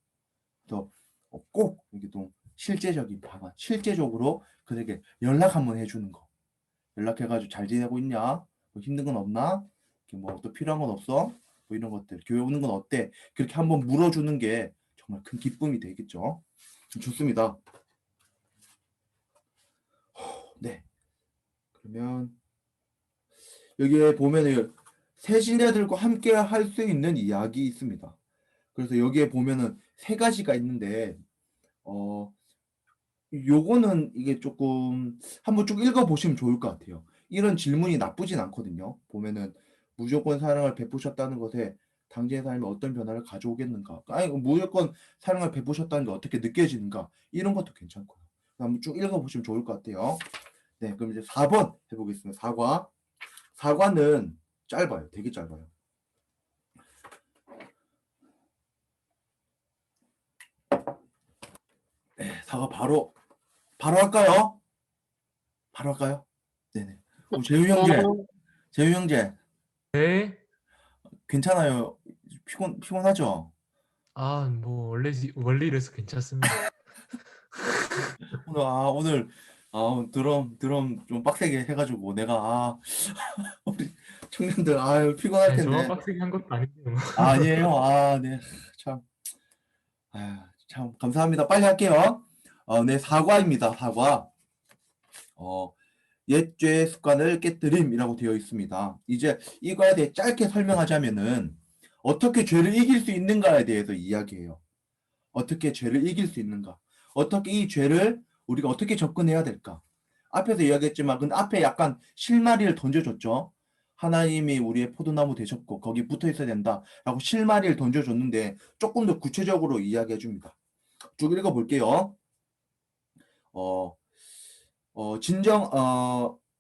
그래서 꼭 이게 좀 실제적인 방안, 실제적으로 그에게 연락 한번 해주는 거. 연락해가지고 잘 지내고 있냐? 뭐 힘든 건 없나? 뭐 또 필요한 건 없어? 뭐 이런 것들. 교회 오는 건 어때? 그렇게 한번 물어주는 게 정말 큰 기쁨이 되겠죠. 좋습니다. 네. 그러면 여기에 보면은 새신자들과 함께 할 수 있는 이야기 있습니다. 그래서 여기에 보면은 세 가지가 있는데 요거는 이게 조금 한번 쭉 읽어보시면 좋을 것 같아요. 이런 질문이 나쁘진 않거든요. 보면은 무조건 사랑을 베푸셨다는 것에 당신의 삶에 어떤 변화를 가져오겠는가? 아니 무조건 사랑을 베푸셨다는 게 어떻게 느껴지는가? 이런 것도 괜찮고요. 한번 쭉 읽어보시면 좋을 것 같아요. 네, 그럼 이제 4번 해보겠습니다. 사과. 사과는 짧아요. 되게 짧아요. 네, 사과 바로 할까요? 바로 할까요? 네네. 재우 형제, 네. 재우 형제, 네. 괜찮아요. 피곤하죠? 뭐 원래 이래서 괜찮습니다. 오늘 드럼 좀 빡세게 해가지고 내가 우리 청년들 피곤할 네, 저만 텐데. 빡세게 한 것도 아닌데요. 아니에요. 네. 참. 참 감사합니다. 빨리 할게요. 네, 사과입니다. 사과. 옛 죄의 습관을 깨뜨림이라고 되어 있습니다. 이제 이거에 대해 짧게 설명하자면은 어떻게 죄를 이길 수 있는가에 대해서 이야기해요. 어떻게 죄를 이길 수 있는가? 어떻게 이 죄를 우리가 어떻게 접근해야 될까? 앞에서 이야기했지만 근데 앞에 약간 실마리를 던져줬죠. 하나님이 우리의 포도나무 되셨고 거기 붙어 있어야 된다라고 실마리를 던져줬는데 조금 더 구체적으로 이야기해 줍니다. 쭉 읽어볼게요. 어, 진정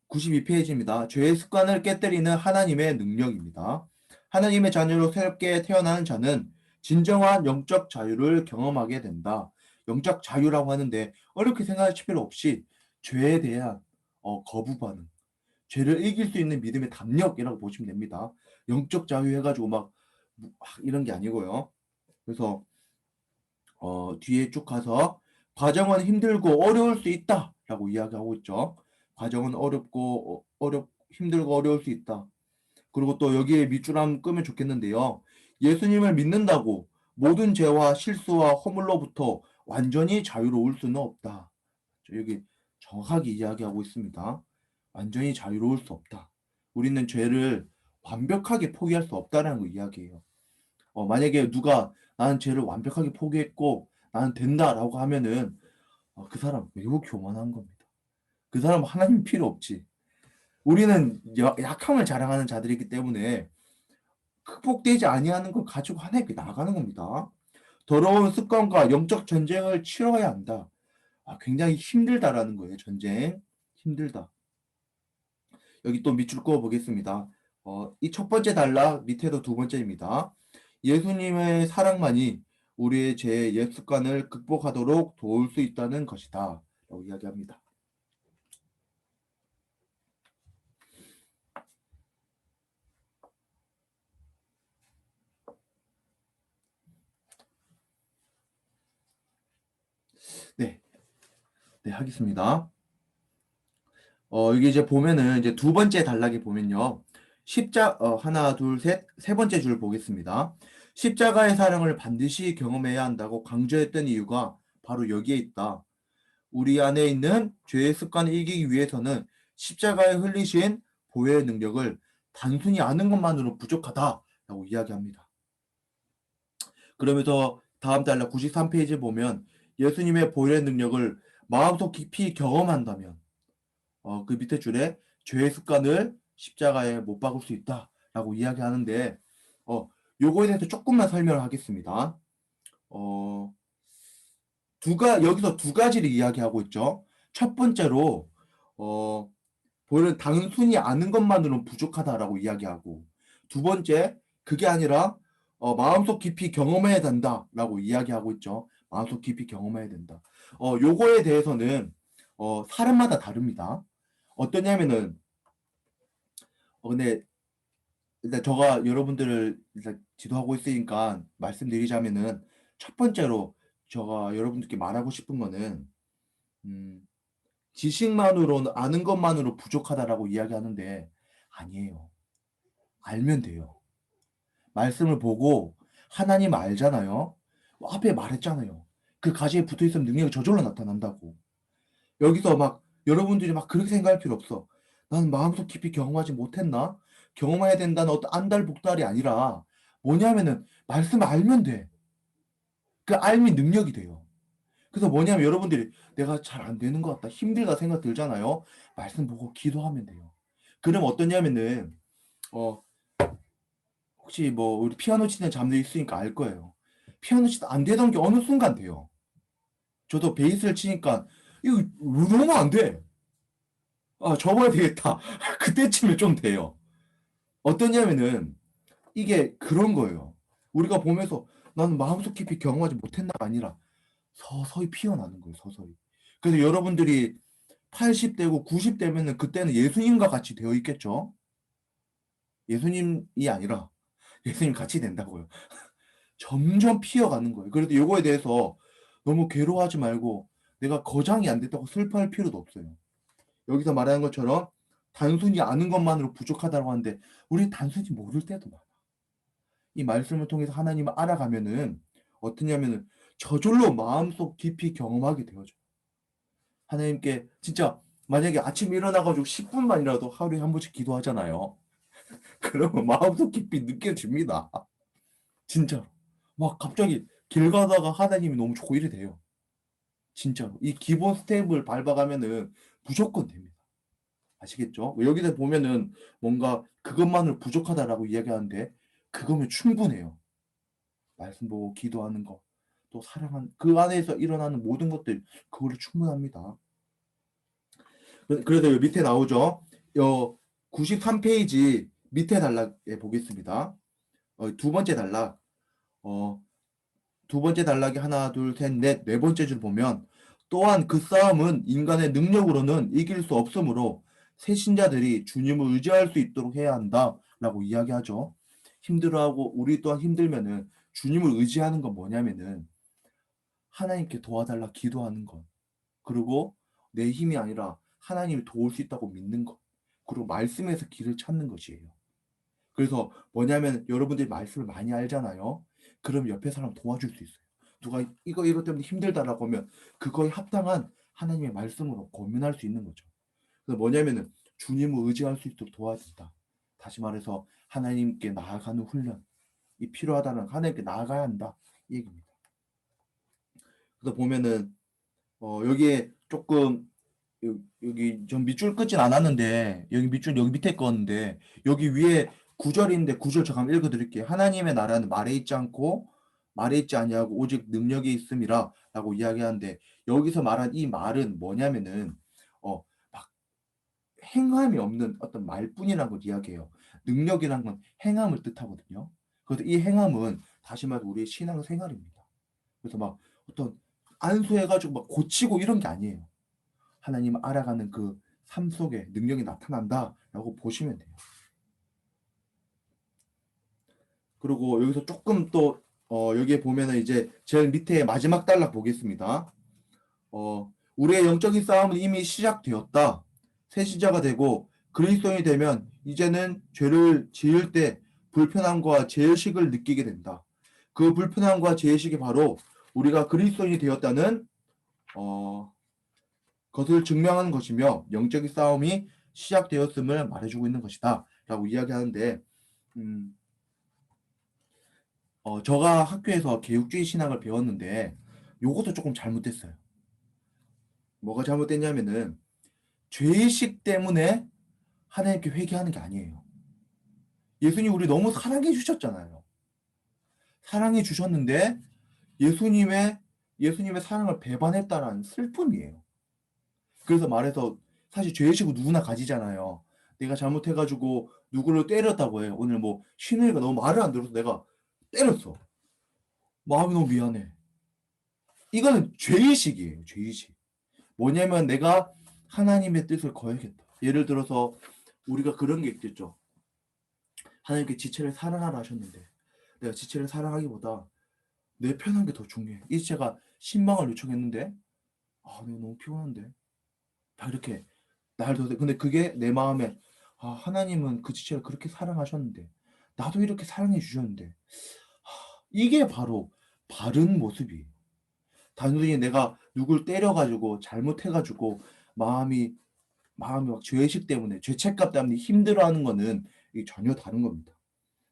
92페이지입니다. 죄의 습관을 깨뜨리는 하나님의 능력입니다. 하나님의 자녀로 새롭게 태어나는 자는 진정한 영적 자유를 경험하게 된다. 영적 자유라고 하는데 어렵게 생각하실 필요 없이 죄에 대한 거부 반응, 죄를 이길 수 있는 믿음의 담력이라고 보시면 됩니다. 영적 자유 해가지고 막 이런 게 아니고요. 그래서 뒤에 쭉 가서 과정은 힘들고 어려울 수 있다라고 이야기하고 있죠. 과정은 힘들고 어려울 수 있다. 그리고 또 여기에 밑줄 한번 끄면 좋겠는데요. 예수님을 믿는다고 모든 죄와 실수와 허물로부터 완전히 자유로울 수는 없다. 여기 정확하게 이야기하고 있습니다. 완전히 자유로울 수 없다. 우리는 죄를 완벽하게 포기할 수 없다라는 거 이야기해요. 만약에 누가 나는 죄를 완벽하게 포기했고 나는 된다라고 하면은 그 사람 매우 교만한 겁니다. 그 사람 하나님 필요 없지. 우리는 약함을 자랑하는 자들이기 때문에 극복되지 아니하는 걸 가지고 하나님께 나가는 겁니다. 더러운 습관과 영적 전쟁을 치러야 한다. 굉장히 힘들다라는 거예요. 전쟁 힘들다. 여기 또 밑줄 그어 보겠습니다. 이 첫 번째 단락 밑에도 두 번째입니다. 예수님의 사랑만이 우리의 죄의 옛 습관을 극복하도록 도울 수 있다는 것이다. 라고 이야기합니다. 네, 네, 하겠습니다. 여기 이제 보면은 이제 두 번째 단락에 보면요. 하나, 둘, 세 번째 줄 보겠습니다. 십자가의 사랑을 반드시 경험해야 한다고 강조했던 이유가 바로 여기에 있다. 우리 안에 있는 죄의 습관을 이기기 위해서는 십자가에 흘리신 보혈의 능력을 단순히 아는 것만으로 부족하다라고 이야기합니다. 그러면서 다음 단락 93페이지 보면 예수님의 보혈의 능력을 마음속 깊이 경험한다면 그 밑에 줄에 죄의 습관을 십자가에 못 박을 수 있다라고 이야기하는데 요거에 대해서 조금만 설명을 하겠습니다. 여기서 두 가지를 이야기하고 있죠. 첫 번째로 보혈은 단순히 아는 것만으로는 부족하다라고 이야기하고 두 번째 그게 아니라 마음속 깊이 경험해야 된다라고 이야기하고 있죠. 마음속 깊이 경험해야 된다. 요거에 대해서는 사람마다 다릅니다. 어떠냐면은 근데 일단 제가 여러분들을 일단 지도하고 있으니까 말씀드리자면은 첫 번째로 제가 여러분들께 말하고 싶은 거는 지식만으로는 아는 것만으로 부족하다라고 이야기하는데 아니에요. 알면 돼요. 말씀을 보고 하나님 알잖아요. 앞에 말했잖아요. 그 가지에 붙어 있으면 능력이 저절로 나타난다고. 여기서 막 여러분들이 막 그렇게 생각할 필요 없어. 나는 마음속 깊이 경험하지 못했나? 경험해야 된다는 어떤 안달복달이 아니라 뭐냐면은 말씀 알면 돼. 그 알미 능력이 돼요. 그래서 뭐냐면 여러분들이 내가 잘 안 되는 것 같다. 힘들다 생각 들잖아요. 말씀 보고 기도하면 돼요. 그럼 어떠냐면은 어 혹시 뭐 우리 피아노 치는 자매들 있으니까 알 거예요. 피아노 치다 안 되던 게 어느 순간 돼요. 저도 베이스를 치니까 이거 너무 안 돼. 아, 접어야 되겠다. 그때쯤에 좀 돼요. 어떠냐면은 이게 그런 거예요. 우리가 보면서 나는 마음속 깊이 경험하지 못했나가 아니라 서서히 피어나는 거예요. 서서히. 그래서 여러분들이 80대고 90대면은 그때는 예수님과 같이 되어 있겠죠. 예수님이 아니라 예수님 같이 된다고요. 점점 피어가는 거예요. 그래서 요거에 대해서 너무 괴로워하지 말고 내가 거장이 안 됐다고 슬퍼할 필요도 없어요. 여기서 말하는 것처럼 단순히 아는 것만으로 부족하다고 하는데 우리 단순히 모를 때도 많아. 이 말씀을 통해서 하나님을 알아가면은 어떠냐면은 저절로 마음속 깊이 경험하게 되어져. 하나님께 진짜 만약에 아침에 일어나가지고 10분만이라도 하루에 한 번씩 기도하잖아요. 그러면 마음속 깊이 느껴집니다. 진짜로. 막 갑자기 길 가다가 하나님이 너무 좋고 이래 돼요. 진짜로. 이 기본 스텝을 밟아가면은 무조건 됩니다. 아시겠죠? 여기서 보면은 뭔가 그것만으로 부족하다라고 이야기하는데 그거면 충분해요. 말씀 보고 기도하는 거, 또 사랑하는 그 안에서 일어나는 모든 것들 그걸로 충분합니다. 그래서 여기 밑에 나오죠. 93페이지 밑에 단락에 보겠습니다. 두 번째 단락. 두 번째 단락이 하나, 둘, 셋, 넷, 네 번째 줄 보면 또한 그 싸움은 인간의 능력으로는 이길 수 없으므로 새신자들이 주님을 의지할 수 있도록 해야 한다라고 이야기하죠. 힘들어하고 우리 또한 힘들면은 주님을 의지하는 건 뭐냐면은 하나님께 도와달라 기도하는 것. 그리고 내 힘이 아니라 하나님이 도울 수 있다고 믿는 것. 그리고 말씀에서 길을 찾는 것이에요. 그래서 뭐냐면 여러분들이 말씀을 많이 알잖아요. 그럼 옆에 사람 도와줄 수 있어요. 누가 이거 때문에 힘들다라고 하면 그거에 합당한 하나님의 말씀으로 고민할 수 있는 거죠. 그래서 뭐냐면은 주님을 의지할 수 있도록 도와준다. 다시 말해서 하나님께 나아가는 훈련이 필요하다는 하나님께 나아가야 한다 이 얘기입니다. 그래서 보면은 여기에 조금 여기 좀 밑줄 긋진 않았는데 여기 밑줄 여기 밑에 거는데 여기 위에 구절인데 구절 잠깐 읽어드릴게요. 하나님의 나라는 말에 있지 않고 말에 있지 아니하고 오직 능력이 있음이라라고 이야기하는데 여기서 말한 이 말은 뭐냐면은 막 행함이 없는 어떤 말뿐이라는 걸 이야기해요. 능력이란 건 행함을 뜻하거든요. 그래서 이 행함은 다시 말해 우리의 신앙생활입니다. 그래서 막 어떤 안수해가지고 막 고치고 이런 게 아니에요. 하나님 알아가는 그 삶 속에 능력이 나타난다라고 보시면 돼요. 그리고 여기서 조금 또 여기에 보면은 이제 제일 밑에 마지막 단락 보겠습니다. 우리의 영적인 싸움은 이미 시작되었다. 새신자가 되고 그리스도인이 되면 이제는 죄를 지을 때 불편함과 죄의식을 느끼게 된다. 그 불편함과 죄의식이 바로 우리가 그리스도인이 되었다는 것을 증명하는 것이며 영적인 싸움이 시작되었음을 말해주고 있는 것이다 라고 이야기하는데 제가 학교에서 개육주의 신학을 배웠는데 요것도 조금 잘못됐어요. 뭐가 잘못됐냐면은 죄의식 때문에 하나님께 회개하는 게 아니에요. 예수님 우리 너무 사랑해 주셨잖아요. 사랑해 주셨는데 예수님의 사랑을 배반했다라는 슬픔이에요. 그래서 말해서 사실 죄의식은 누구나 가지잖아요. 내가 잘못해가지고 누구를 때렸다고 해요. 오늘 뭐 신우이가 너무 말을 안 들어서 내가 때렸어. 마음이 너무 미안해. 이거는 죄의식이에요. 죄의식. 뭐냐면 내가 하나님의 뜻을 거야겠다. 예를 들어서 우리가 그런 게 있겠죠. 하나님께 지체를 사랑하라 하셨는데 내가 지체를 사랑하기보다 내 편한 게 더 중요해. 이 제가 신방을 요청했는데 내가 너무 피곤한데 다 이렇게 근데 그게 내 마음에 하나님은 그 지체를 그렇게 사랑하셨는데 나도 이렇게 사랑해 주셨는데 이게 바로 바른 모습이에요. 단순히 내가 누굴 때려가지고 잘못해가지고 마음이 막 죄의식 때문에 죄책감 때문에 힘들어하는 거는 이게 전혀 다른 겁니다.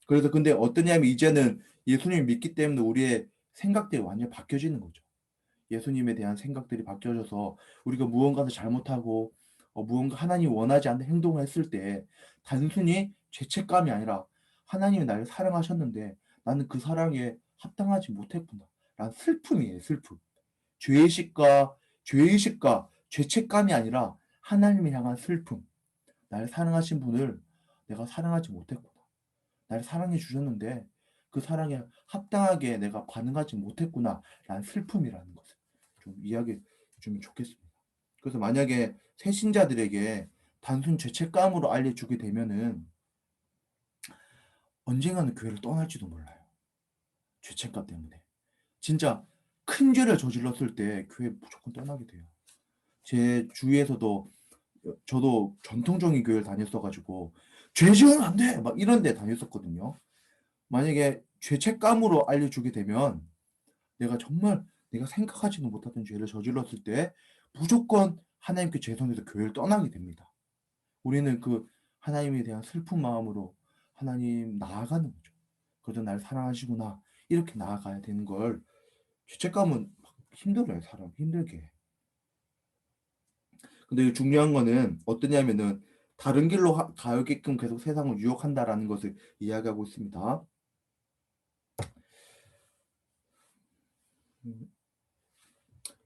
그래서 근데 어떠냐면 이제는 예수님 믿기 때문에 우리의 생각들이 완전히 바뀌어지는 거죠. 예수님에 대한 생각들이 바뀌어져서 우리가 무언가를 잘못하고 무언가 하나님이 원하지 않는 행동을 했을 때 단순히 죄책감이 아니라 하나님이 나를 사랑하셨는데 나는 그 사랑에 합당하지 못했구나. 라는 슬픔이에요. 슬픔. 죄의식과 죄책감이 아니라 하나님을 향한 슬픔. 나를 사랑하신 분을 내가 사랑하지 못했구나. 나를 사랑해 주셨는데 그 사랑에 합당하게 내가 반응하지 못했구나. 라는 슬픔이라는 것을 좀 이야기해 주면 좋겠습니다. 그래서 만약에 새신자들에게 단순 죄책감으로 알려주게 되면은 언젠가는 교회를 떠날지도 몰라요. 죄책감 때문에. 진짜 큰 죄를 저질렀을 때 교회 무조건 떠나게 돼요. 제 주위에서도 저도 전통적인 교회를 다녔어가지고 죄 지으면 안 돼! 막 이런 데 다녔었거든요. 만약에 죄책감으로 알려주게 되면 내가 정말 내가 생각하지도 못하던 죄를 저질렀을 때 무조건 하나님께 죄송해서 교회를 떠나게 됩니다. 우리는 그 하나님에 대한 슬픈 마음으로 하나님 나아가는 거죠. 그래도 날 사랑하시구나 이렇게 나아가야 되는 걸 죄책감은 힘들어요. 사람 힘들게. 근데 중요한 거는 어떠냐면은 다른 길로 가게끔 계속 세상을 유혹한다라는 것을 이야기하고 있습니다.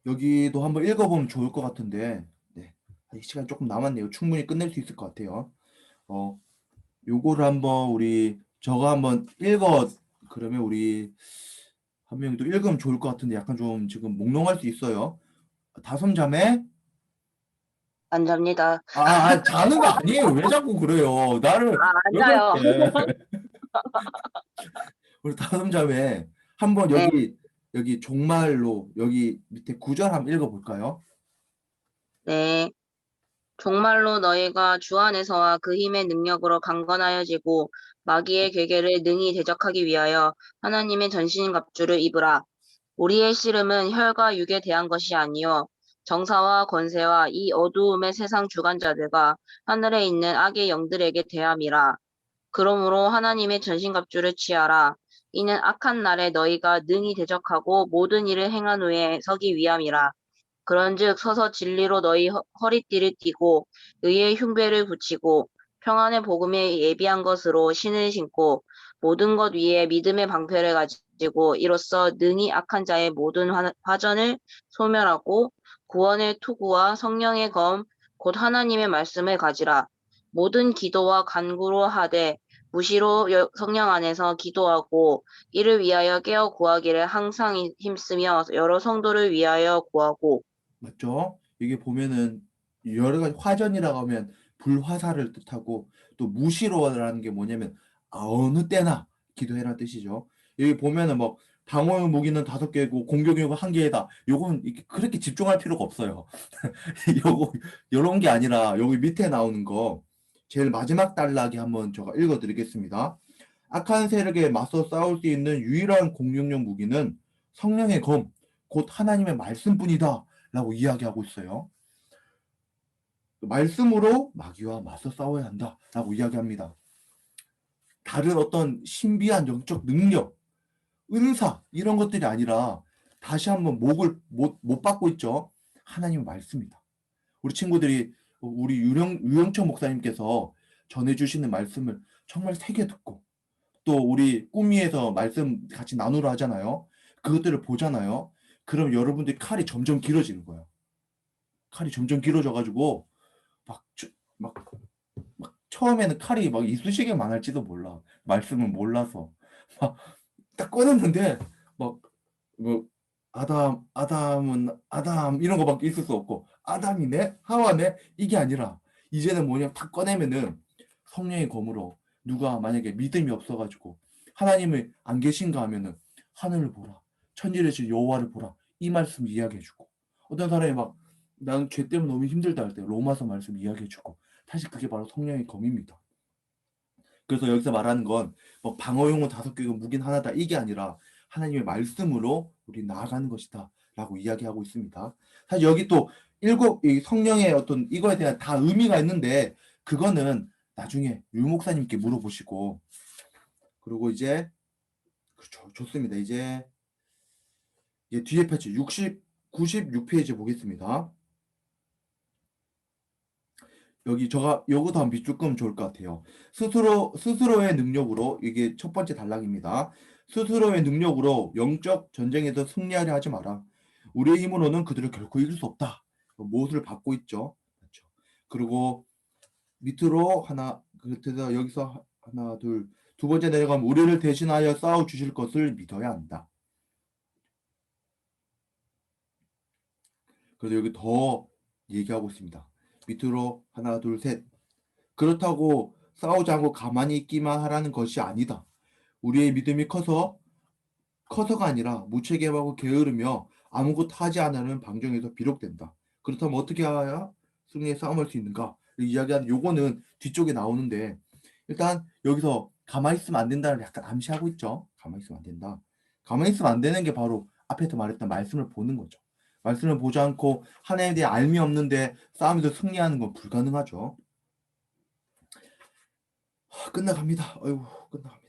여기도 한번 읽어보면 좋을 것 같은데, 네. 아직 시간 조금 남았네요. 충분히 끝낼 수 있을 것 같아요. 요거를 한번 저가 한번 그러면 우리 한 명도 읽으면 좋을 것 같은데 약간 좀 지금 몽롱할 수 있어요. 다섯 자매? 안 잡니다. 자는 거 아니에요. 왜 자꾸 그래요? 나를 안 왜 자요. 그렇게? 우리 다섯 자매 한번 네. 여기 종말로 여기 밑에 구절 한번 읽어볼까요? 네. 정말로 너희가 주 안에서와 그 힘의 능력으로 강건하여지고 마귀의 괴계를 능히 대적하기 위하여 하나님의 전신갑주를 입으라. 우리의 씨름은 혈과 육에 대한 것이 아니요 정사와 권세와 이 어두움의 세상 주관자들과 하늘에 있는 악의 영들에게 대함이라. 그러므로 하나님의 전신갑주를 취하라. 이는 악한 날에 너희가 능히 대적하고 모든 일을 행한 후에 서기 위함이라. 그런즉 서서 진리로 너희 허리띠를 띠고 의의 흉배를 붙이고 평안의 복음에 예비한 것으로 신을 신고 모든 것 위에 믿음의 방패를 가지고 이로써 능히 악한 자의 모든 화전을 소멸하고 구원의 투구와 성령의 검 곧 하나님의 말씀을 가지라. 모든 기도와 간구로 하되 무시로 성령 안에서 기도하고 이를 위하여 깨어 구하기를 항상 힘쓰며 여러 성도를 위하여 구하고. 맞죠? 이게 보면은 여러 가지 화전이라고 하면 불화살을 뜻하고 또 무시로라는 게 뭐냐면 어느 때나 기도해라는 뜻이죠. 여기 보면은 뭐 방어용 무기는 5개고 공격용은 1개다. 요건 그렇게 집중할 필요가 없어요. 요거 이런 게 아니라 여기 밑에 나오는 거 제일 마지막 단락에 한번 제가 읽어드리겠습니다. 악한 세력에 맞서 싸울 수 있는 유일한 공격용 무기는 성령의 검, 곧 하나님의 말씀뿐이다. 라고 이야기하고 있어요. 말씀으로 마귀와 맞서 싸워야 한다. 라고 이야기합니다. 다른 어떤 신비한 영적 능력, 은사 이런 것들이 아니라 다시 한번 못 받고 있죠. 하나님의 말씀이다. 우리 친구들이 우리 유영철 목사님께서 전해주시는 말씀을 정말 새겨 듣고 또 우리 꿈미에서 말씀 같이 나누라 하잖아요. 그것들을 보잖아요. 그럼 여러분들이 칼이 점점 길어지는 거예요. 칼이 점점 길어져가지고 막 처음에는 칼이 막 이쑤시개만 할지도 몰라. 말씀을 몰라서 막 딱 꺼냈는데 뭐 아담은 아담 이런 거밖에 있을 수 없고 아담이네 하와네 이게 아니라 이제는 뭐냐 딱 꺼내면은 성령의 검으로 누가 만약에 믿음이 없어가지고 하나님이 안 계신가 하면은 하늘을 보라 천지를 지은 여호와를 보라. 이 말씀 이야기해주고 어떤 사람이 막 나는 죄 때문에 너무 힘들다 할 때 로마서 말씀 이야기해주고 사실 그게 바로 성령의 검입니다. 그래서 여기서 말하는 건 뭐 방어용은 5개고 무기는 하나다 이게 아니라 하나님의 말씀으로 우리 나아가는 것이다 라고 이야기하고 있습니다. 사실 여기 또 이 성령의 어떤 이거에 대한 다 의미가 있는데 그거는 나중에 유 목사님께 물어보시고 그리고 이제 그렇죠. 좋습니다. 이제 뒤에 페이지 96페이지 보겠습니다. 여기 요거도 한번 밑줄 끄면 좋을 것 같아요. 스스로의 능력으로 이게 첫 번째 단락입니다. 스스로의 능력으로 영적 전쟁에서 승리하려 하지 마라. 우리의 힘으로는 그들을 결코 이길 수 없다. 못을 받고 있죠. 그렇죠. 그리고 밑으로 그래서 여기서 하나, 두 번째 내려가면 우리를 대신하여 싸워 주실 것을 믿어야 한다. 그래서 여기 더 얘기하고 있습니다. 밑으로 하나, 둘, 셋. 그렇다고 싸우지 않고 가만히 있기만 하라는 것이 아니다. 우리의 믿음이 커서가 아니라 무책임하고 게으르며 아무것도 하지 않는 방정에서 비록된다. 그렇다면 어떻게 해야 승리에 싸움할 수 있는가? 이야기하는 요거는 뒤쪽에 나오는데 일단 여기서 가만히 있으면 안 된다는 약간 암시하고 있죠. 가만히 있으면 안 된다. 가만히 있으면 안 되는 게 바로 앞에서 말했던 말씀을 보는 거죠. 말씀을 보지 않고 하나님에 대해 알미 없는데 싸움에서 승리하는 건 불가능하죠. 끝나갑니다. 아이고 끝나갑니다.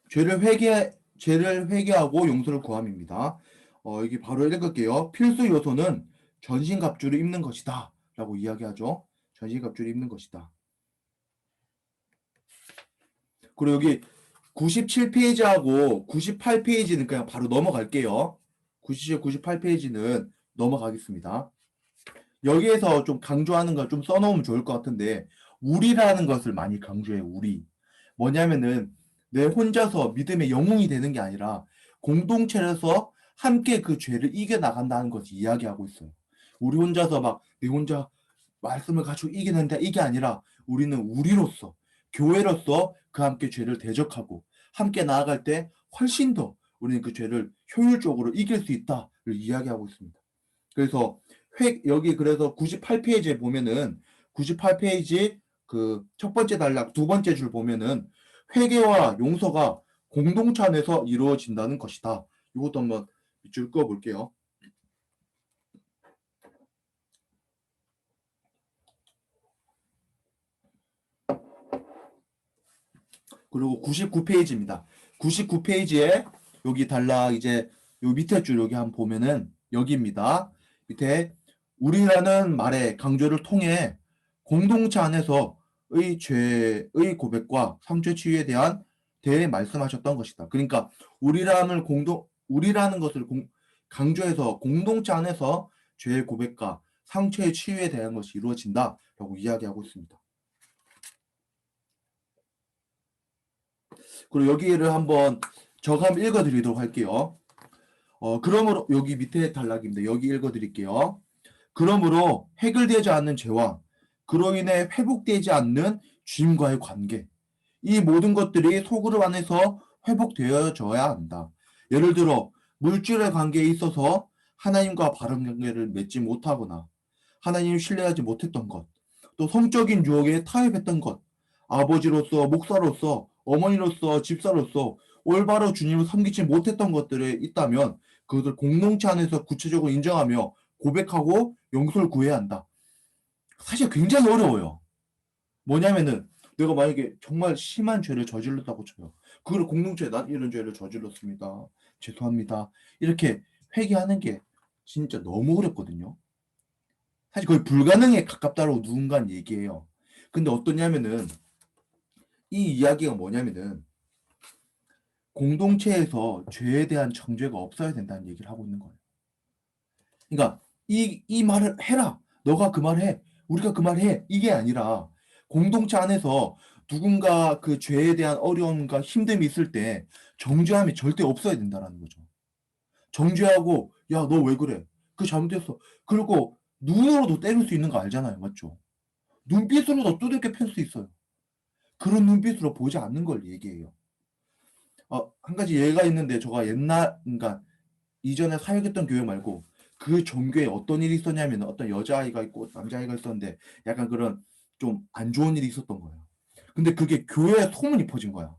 죄를 회개하고 용서를 구함입니다. 여기 바로 읽을게요. 필수 요소는 전신갑주를 입는 것이다. 라고 이야기하죠. 전신갑주를 입는 것이다. 그리고 여기 97페이지하고 98페이지는 그냥 바로 넘어갈게요. 97, 98페이지는 넘어가겠습니다. 여기에서 좀 강조하는 거 좀 써놓으면 좋을 것 같은데 우리라는 것을 많이 강조해요. 우리. 뭐냐면은 내 혼자서 믿음의 영웅이 되는 게 아니라 공동체에서 함께 그 죄를 이겨나간다는 것을 이야기하고 있어요. 우리 혼자서 막 내 혼자 말씀을 가지고 이기는데 이게 아니라 우리는 우리로서 교회로서 그 함께 죄를 대적하고 함께 나아갈 때 훨씬 더 우리는 그 죄를 효율적으로 이길 수 있다를 이야기하고 있습니다. 그래서 여기 그래서 98페이지에 보면은 98페이지 그 첫 번째 단락 두 번째 줄 보면은 회개와 용서가 공동체 안에서 이루어진다는 것이다. 이것도 한번 밑줄 그어 볼게요. 그리고 99페이지입니다. 99페이지에 여기 단락 이제 요 밑에 줄 여기 한번 보면은 여기입니다. 밑에 우리라는 말의 강조를 통해 공동체 안에서의 죄의 고백과 상처 치유에 대한 말씀하셨던 것이다. 그러니까 우리라는 것을 강조해서 공동체 안에서 죄의 고백과 상처의 치유에 대한 것이 이루어진다라고 이야기하고 있습니다. 그리고 여기를 한번 제가 한번 읽어드리도록 할게요. 그러므로 여기 밑에 단락입니다. 여기 읽어드릴게요. 그러므로 해결되지 않는 죄와 그로 인해 회복되지 않는 주님과의 관계 이 모든 것들이 소그룹 안에서 회복되어져야 한다. 예를 들어 물질의 관계에 있어서 하나님과 바른 관계를 맺지 못하거나 하나님을 신뢰하지 못했던 것, 또 성적인 유혹에 타협했던 것, 아버지로서 목사로서 어머니로서 집사로서 올바로 주님을 섬기지 못했던 것들이 있다면 그것을 공동체 안에서 구체적으로 인정하며 고백하고 용서를 구해야 한다. 사실 굉장히 어려워요. 뭐냐면은 내가 만약에 정말 심한 죄를 저질렀다고 쳐요. 그걸 공동체에 난 이런 죄를 저질렀습니다. 죄송합니다. 이렇게 회개하는 게 진짜 너무 어렵거든요. 사실 거의 불가능에 가깝다고 누군가는 얘기해요. 근데 어떠냐면은 이 이야기가 뭐냐면은 공동체에서 죄에 대한 정죄가 없어야 된다는 얘기를 하고 있는 거예요. 그러니까 이 말을 해라. 너가 그 말 해. 우리가 그 말 해. 이게 아니라 공동체 안에서 누군가 그 죄에 대한 어려움과 힘듦이 있을 때 정죄함이 절대 없어야 된다는 거죠. 정죄하고 야, 너 왜 그래? 그 잘못했어. 그리고 눈으로도 때릴 수 있는 거 알잖아요. 맞죠? 눈빛으로도 두들겨 팰 수 있어요. 그런 눈빛으로 보지 않는 걸 얘기해요. 한 가지 예가 있는데 제가 그러니까 이전에 사역했던 교회 말고 그 종교에 어떤 일이 있었냐면 어떤 여자아이가 있고 남자아이가 있었는데 약간 그런 좀 안 좋은 일이 있었던 거예요. 근데 그게 교회에 소문이 퍼진 거야.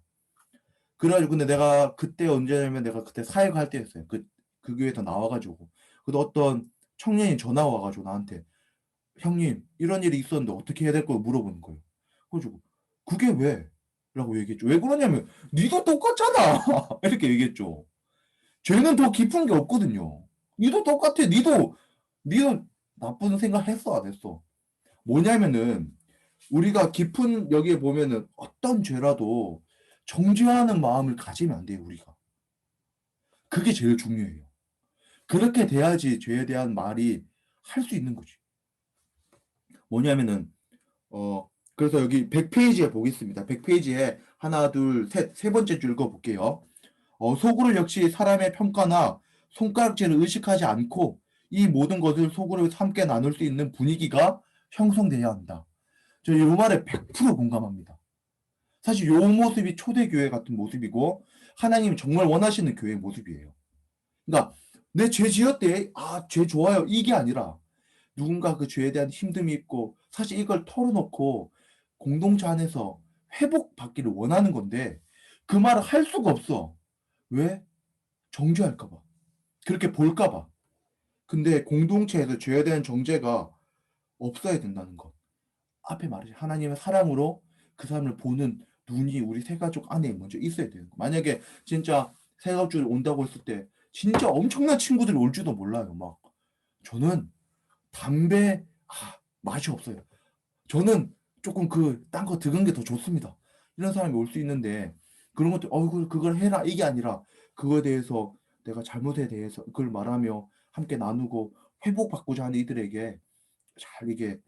그래가지고 근데 내가 그때 언제냐면 내가 그때 사역할 때였어요. 그 교회에서 나와가지고. 근데 어떤 청년이 전화 와가지고 나한테 형님 이런 일이 있었는데 어떻게 해야 될 거 물어보는 거예요. 그래가지고 그게 왜? 라고 얘기했죠. 왜 그러냐면 니도 똑같잖아. 이렇게 얘기했죠. 죄는 더 깊은 게 없거든요. 니도 똑같아. 니도 나쁜 생각 했어 안 했어? 뭐냐면은 우리가 깊은 여기에 보면은 어떤 죄라도 정죄하는 마음을 가지면 안 돼요, 우리가. 그게 제일 중요해요. 그렇게 돼야지 죄에 대한 말이 할 수 있는 거지. 뭐냐면은 그래서 여기 100페이지에 보겠습니다. 100페이지에 하나, 둘, 셋, 세 번째 줄 읽어볼게요. 속으로 역시 사람의 평가나 손가락질을 의식하지 않고 이 모든 것을 속으로 함께 나눌 수 있는 분위기가 형성돼야 한다. 저 이 말에 100% 공감합니다. 사실 요 모습이 초대교회 같은 모습이고 하나님이 정말 원하시는 교회의 모습이에요. 그러니까 내 죄 지었대, 죄 좋아요, 이게 아니라 누군가 그 죄에 대한 힘듦이 있고 사실 이걸 털어놓고 공동체 안에서 회복받기를 원하는 건데 그 말을 할 수가 없어. 왜? 정죄할까 봐. 그렇게 볼까 봐. 근데 공동체에서 죄에 대한 정죄가 없어야 된다는 것. 앞에 말했죠. 하나님의 사랑으로 그 사람을 보는 눈이 우리 새가족 안에 먼저 있어야 되는 거. 만약에 진짜 새가족이 온다고 했을 때 진짜 엄청난 친구들이 올지도 몰라요. 막 저는 담배 맛이 없어요. 저는 조금 딴 거 들은 게 더 좋습니다. 이런 사람이 올 수 있는데 그런 것들 그걸 해라 이게 아니라 그거에 대해서 내가 잘못에 대해서 그걸 말하며 함께 나누고 회복받고자 하는 이들에게 잘 이게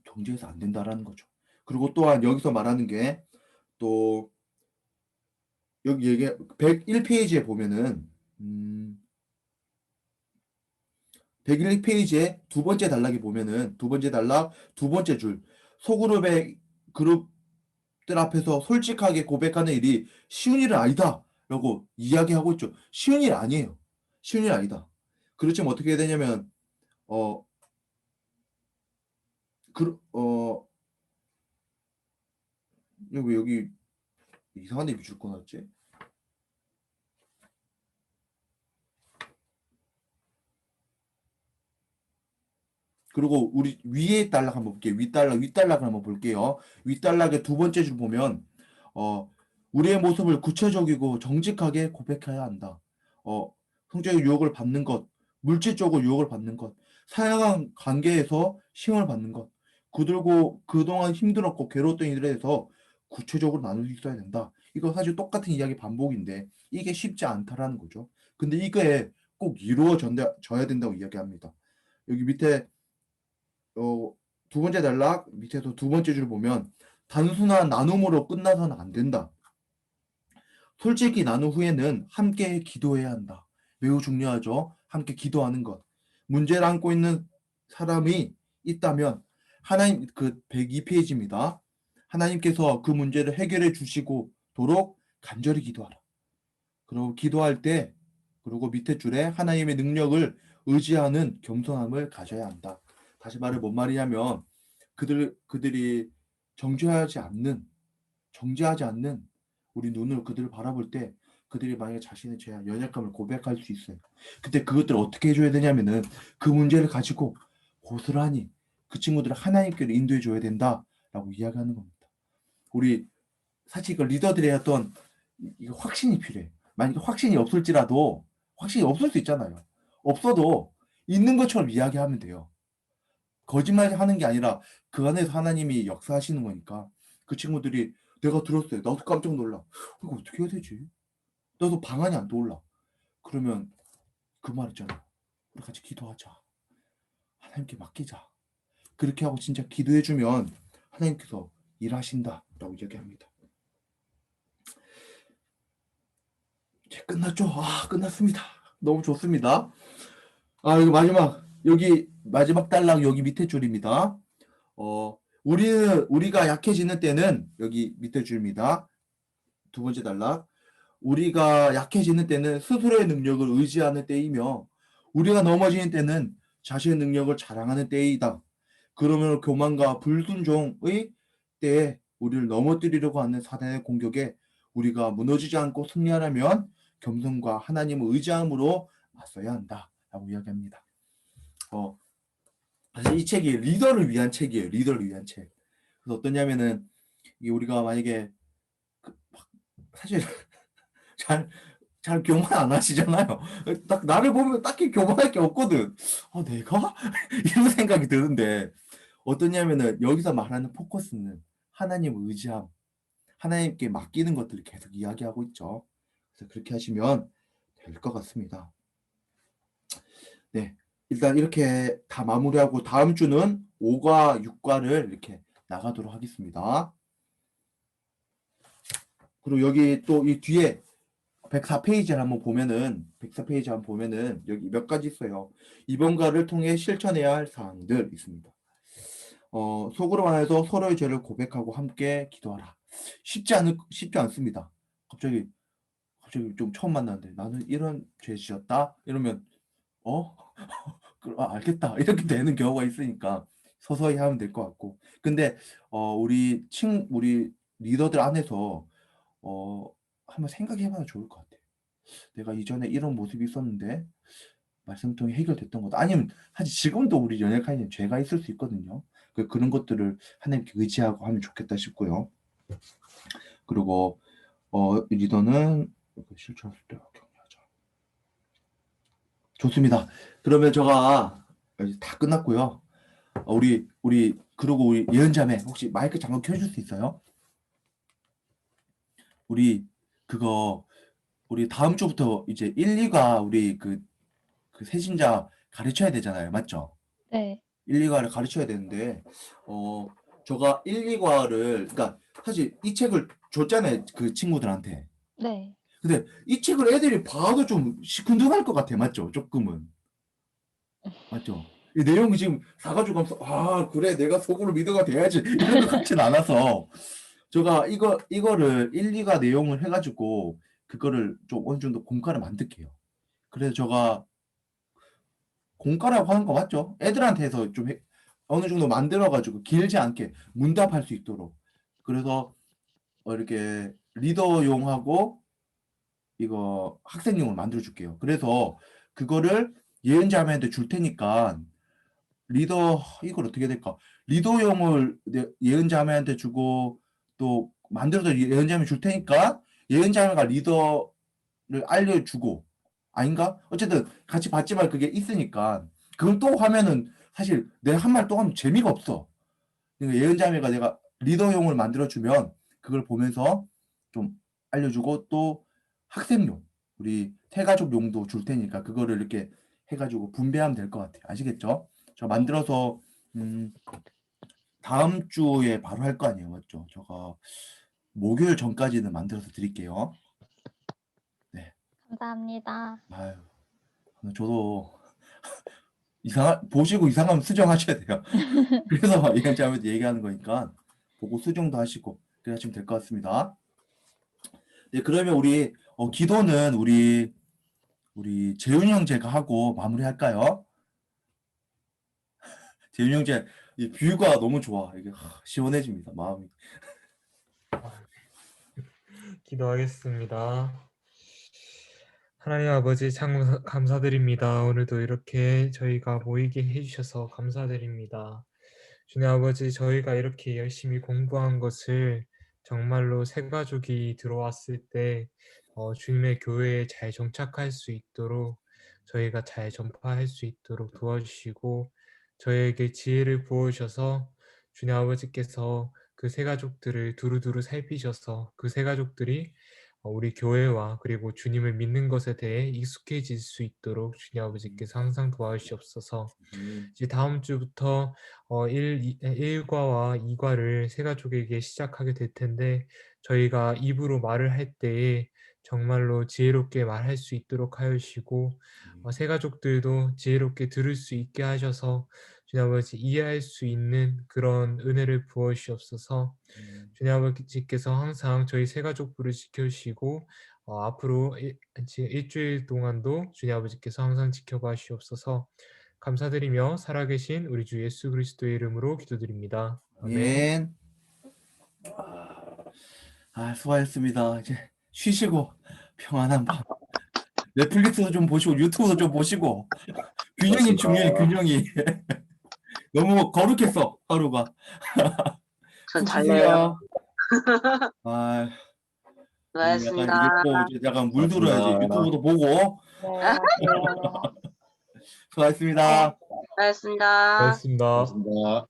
정죄해서 안 된다라는 거죠. 그리고 또한 여기서 말하는 게 또 여기 얘기 101페이지에 보면은 101페이지에 두 번째 단락에 보면은 두 번째 단락 두 번째 줄 소그룹의 그룹들 앞에서 솔직하게 고백하는 일이 쉬운 일은 아니다 라고 이야기하고 있죠. 쉬운 일 아니에요. 쉬운 일 아니다. 그렇지만 어떻게 해야 되냐면 왜 여기 이상한 데 밑줄 꺼놨지? 그리고 우리 위에 단락 한번 볼게요. 윗단락을 한번 볼게요. 윗단락의 두 번째 줄 보면 우리의 모습을 구체적이고 정직하게 고백해야 한다. 성적인 유혹을 받는 것, 물질적으로 유혹을 받는 것, 사양한 관계에서 시험을 받는 것, 그동안 힘들었고 괴로웠던 일에 대해서 구체적으로 나눌 수 있어야 된다. 이거 사실 똑같은 이야기 반복인데 이게 쉽지 않다라는 거죠. 근데 이게 꼭 이루어져야 된다고 이야기합니다. 여기 밑에 두 번째 단락 밑에서 두 번째 줄 보면 단순한 나눔으로 끝나서는 안 된다. 솔직히 나눈 후에는 함께 기도해야 한다. 매우 중요하죠. 함께 기도하는 것. 문제를 안고 있는 사람이 있다면 하나님 102페이지입니다. 하나님께서 그 문제를 해결해 주시고도록 간절히 기도하라. 그리고 기도할 때 그리고 밑에 줄에 하나님의 능력을 의지하는 겸손함을 가져야 한다. 다시 말해 뭔 말이냐면 그들이 정죄하지 않는 우리 눈으로 그들을 바라볼 때 그들이 만약에 자신의 죄와 연약함을 고백할 수 있어요. 그때 그것들을 어떻게 해줘야 되냐면은 그 문제를 가지고 고스란히 그 친구들을 하나님께로 인도해 줘야 된다라고 이야기하는 겁니다. 우리 사실 이거 리더들의 어떤 확신이 필요해. 만약에 확신이 없을지라도 확신이 없을 수 있잖아요. 없어도 있는 것처럼 이야기하면 돼요. 거짓말 하는 게 아니라 그 안에서 하나님이 역사하시는 거니까 그 친구들이 내가 들었어요. 나도 깜짝 놀라. 이거 어떻게 해야 되지? 나도 방안이 안 떠올라. 그러면 그 말 있잖아. 우리 같이 기도하자. 하나님께 맡기자. 그렇게 하고 진짜 기도해주면 하나님께서 일하신다라고 이야기합니다. 이제 끝났죠? 끝났습니다. 너무 좋습니다. 이거 여기 마지막 단락 여기 밑에 줄입니다. 우리가 약해지는 때는 여기 밑에 줄입니다. 두 번째 단락. 우리가 약해지는 때는 스스로의 능력을 의지하는 때이며 우리가 넘어지는 때는 자신의 능력을 자랑하는 때이다. 그러므로 교만과 불순종의 때에 우리를 넘어뜨리려고 하는 사단의 공격에 우리가 무너지지 않고 승리하려면 겸손과 하나님을 의지함으로 맞서야 한다. 라고 이야기합니다. 사실 이 책이 리더를 위한 책이에요. 리더를 위한 책. 그래서 어떠냐면은 이게 우리가 만약에 사실 잘 교만 안 하시잖아요. 딱 나를 보면 딱히 교만할 게 없거든. 내가? 이런 생각이 드는데 어떠냐면은 여기서 말하는 포커스는 하나님을 의지함, 하나님께 맡기는 것들을 계속 이야기하고 있죠. 그래서 그렇게 하시면 될 것 같습니다. 네, 일단 이렇게 다 마무리하고 다음 주는 5과 6과를 이렇게 나가도록 하겠습니다. 그리고 여기 또 이 뒤에 104페이지를 한번 보면은 104페이지 한번 보면은 여기 몇 가지 있어요. 이번과를 통해 실천해야 할 사항들 있습니다. 속으로 말해서 서로의 죄를 고백하고 함께 기도하라. 쉽지 않습니다. 갑자기 좀 처음 만났는데 나는 이런 죄 지었다 이러면 알겠다 이렇게 되는 경우가 있으니까 서서히 하면 될 것 같고 근데 우리 리더들 안에서 한번 생각해봐도 좋을 것 같아요. 내가 이전에 이런 모습이 있었는데 말씀 통해 해결됐던 것도 아니면 사실 지금도 우리 연약한 죄가 있을 수 있거든요. 그런 것들을 하나님께 의지하고 하면 좋겠다 싶고요. 그리고 리더는 실천할 때 격려하자. 좋습니다. 그러면 제가 이제 다 끝났고요. 그리고 우리 예언자매 혹시 마이크 잠깐 켜줄 수 있어요? 우리 다음 주부터 이제 1, 2가 우리 그 세신자 가르쳐야 되잖아요. 맞죠? 네. 1, 2과를 가르쳐야 되는데 제가 1, 2과를 그러니까 사실 이 책을 줬잖아요. 그 친구들한테. 네. 근데 이 책을 애들이 봐도 좀 시큰둥할 것 같아. 맞죠? 조금은. 맞죠? 이 내용이 지금 사가지고 가면서 그래 내가 속으로 리더가 돼야지 이런 것 같진 않아서 제가 이거를 1, 2가 내용을 해가지고 그거를 좀 어느 정도 공과를 만들게요. 그래서 제가 공과라고 하는 거 맞죠? 애들한테 해서 좀 어느 정도 만들어가지고 길지 않게 문답할 수 있도록 그래서 이렇게 리더용하고 이거 학생용을 만들어 줄게요. 그래서 그거를 예은자매한테 줄 테니까 이걸 어떻게 해야 될까? 리더용을 예은자매한테 주고 또 만들어서 예은자매 줄 테니까 예은자매가 리더를 알려주고 아닌가? 어쨌든 같이 봤지만 그게 있으니까 그걸 또 하면은 사실 내 한 말 또 하면 재미가 없어. 그러니까 예은자매가 내가 리더용을 만들어주면 그걸 보면서 좀 알려주고 또 학생용 우리 태가족용도 줄 테니까 그거를 이렇게 해가지고 분배하면 될 것 같아요. 아시겠죠? 저 만들어서 다음 주에 바로 할 거 아니에요. 맞죠? 제가 목요일 전까지는 만들어서 드릴게요. 네. 감사합니다. 아유, 저도 보시고 이상하면 수정하셔야 돼요. 그래서 예언자매도 얘기하는 거니까 보고 수정도 하시고 그래 하시면 될 것 같습니다. 네, 그러면 우리 기도는 우리 재윤이 형 제가 하고 마무리할까요? 재윤이 형 이 뷰가 너무 좋아. 이게 시원해집니다. 마음이. 기도하겠습니다. 하나님 아버지 참 감사드립니다. 오늘도 이렇게 저희가 모이게 해주셔서 감사드립니다. 주님 아버지 저희가 이렇게 열심히 공부한 것을 정말로 새 가족이 들어왔을 때 주님의 교회에 잘 정착할 수 있도록 저희가 잘 전파할 수 있도록 도와주시고 저희에게 지혜를 부어주셔서 주님 아버지께서 그 새 가족들을 두루두루 살피셔서 그 새 가족들이 우리 교회와 그리고 주님을 믿는 것에 대해 익숙해질 수 있도록 주님 아버지께서 항상 도와주시옵소서. 이제 다음 주부터 1과와 2과를 새 가족에게 시작하게 될 텐데 저희가 입으로 말을 할 때에 정말로 지혜롭게 말할 수 있도록 하여 주시고 새 가족들도 지혜롭게 들을 수 있게 하셔서 주님 아버지 이해할 수 있는 그런 은혜를 부어 주시옵소서. 주님 아버지께서 항상 저희 세 가족부를 지켜주시고 앞으로 일주일 동안도 주님 아버지께서 항상 지켜봐 주시옵소서. 감사드리며 살아계신 우리 주 예수 그리스도의 이름으로 기도드립니다. 아멘. 아멘. 수고하셨습니다. 이제 쉬시고 평안한 밤. 넷플릭스도 좀 보시고 유튜브도 좀 보시고 균형이 중요해. 균형이. 너무 거룩했어 하루가. 전 푹 잘래요. 쉬세요. 아, 약간 수고하셨습니다. 이제 또 이제 약간 물 들어야지. 고맙습니다. 유튜브도 보고. 네. 수고하셨습니다. 수고하셨습니다. 고맙습니다. 고맙습니다.